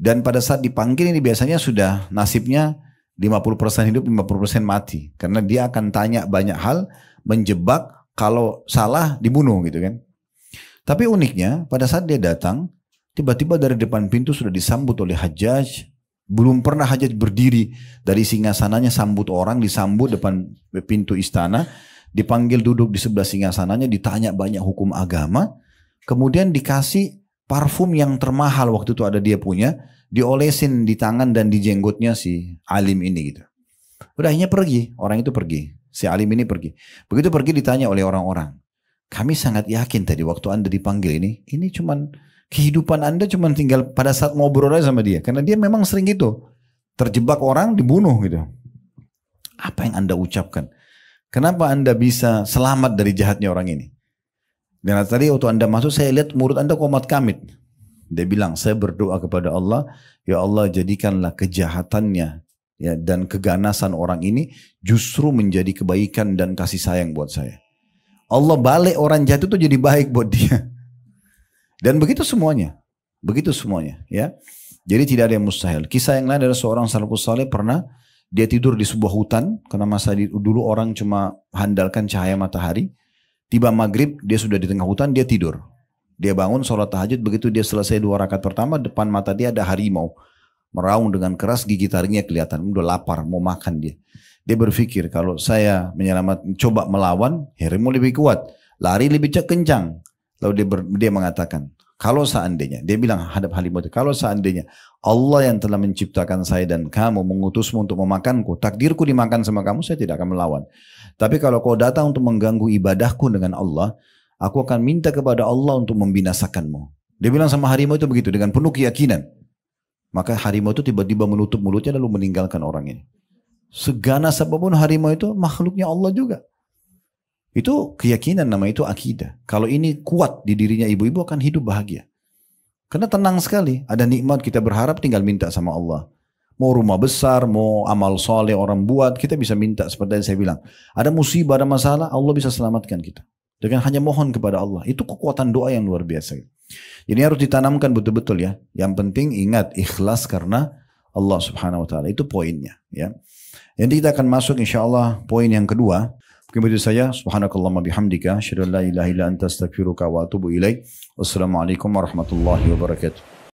dan pada saat dipanggil ini biasanya sudah nasibnya 50% hidup, 50% mati. Karena dia akan tanya banyak hal, menjebak, kalau salah dibunuh gitu kan. Tapi uniknya, pada saat dia datang, tiba-tiba dari depan pintu sudah disambut oleh Hajjaj. Belum pernah Hajjaj berdiri dari singgasananya sambut orang, disambut depan pintu istana, dipanggil duduk di sebelah singgasananya, ditanya banyak hukum agama, kemudian dikasih parfum yang termahal waktu itu ada dia punya, diolesin di tangan dan di jenggotnya si alim ini gitu. Udah akhirnya pergi, orang itu pergi, si alim ini pergi. Begitu pergi ditanya oleh orang-orang, kami sangat yakin tadi waktu Anda dipanggil ini cuman kehidupan Anda cuma tinggal pada saat ngobrol aja sama dia. Karena dia memang sering gitu. Terjebak orang, dibunuh gitu. Apa yang Anda ucapkan? Kenapa Anda bisa selamat dari jahatnya orang ini? Dan tadi waktu Anda masuk, saya lihat mulut Anda komat kamit. Dia bilang, saya berdoa kepada Allah, ya Allah jadikanlah kejahatannya ya, dan keganasan orang ini justru menjadi kebaikan dan kasih sayang buat saya. Allah balik orang jahat itu jadi baik buat dia. Dan begitu semuanya, ya. Jadi tidak ada yang mustahil. Kisah yang lain adalah seorang salafus saleh pernah dia tidur di sebuah hutan karena masa dulu orang cuma handalkan cahaya matahari. Tiba maghrib dia sudah di tengah hutan, dia tidur. Dia bangun sholat tahajud, begitu dia selesai 2 rakaat pertama, depan mata dia ada harimau meraung dengan keras, gigi taringnya kelihatan, udah lapar mau makan dia. Dia berpikir kalau saya coba melawan, harimau lebih kuat, lari lebih kencang. Lalu dia mengatakan, kalau seandainya, dia bilang hadap harimau itu, kalau seandainya Allah yang telah menciptakan saya dan kamu mengutusmu untuk memakanku, takdirku dimakan sama kamu, saya tidak akan melawan. Tapi kalau kau datang untuk mengganggu ibadahku dengan Allah, aku akan minta kepada Allah untuk membinasakanmu. Dia bilang sama harimau itu begitu, dengan penuh keyakinan. Maka harimau itu tiba-tiba menutup mulutnya lalu meninggalkan orang ini. Seganas apapun harimau itu makhluknya Allah juga. Itu keyakinan, nama itu akidah. Kalau ini kuat di dirinya ibu-ibu akan hidup bahagia. Karena tenang sekali. Ada nikmat kita berharap tinggal minta sama Allah. Mau rumah besar, mau amal soleh orang buat, kita bisa minta. Seperti yang saya bilang. Ada musibah, ada masalah, Allah bisa selamatkan kita. Dengan hanya mohon kepada Allah. Itu kekuatan doa yang luar biasa. Jadi harus ditanamkan betul-betul ya. Yang penting ingat ikhlas karena Allah Subhanahu Wa Taala. Itu poinnya. Ya. Nanti kita akan masuk insyaAllah poin yang kedua. Mungkin begitu saja. Subhanakallahumma bihamdika. Asyhadu an la ilaha illa anta astaghfiruka wa atubu ilaik. Wassalamualaikum warahmatullahi wabarakatuh.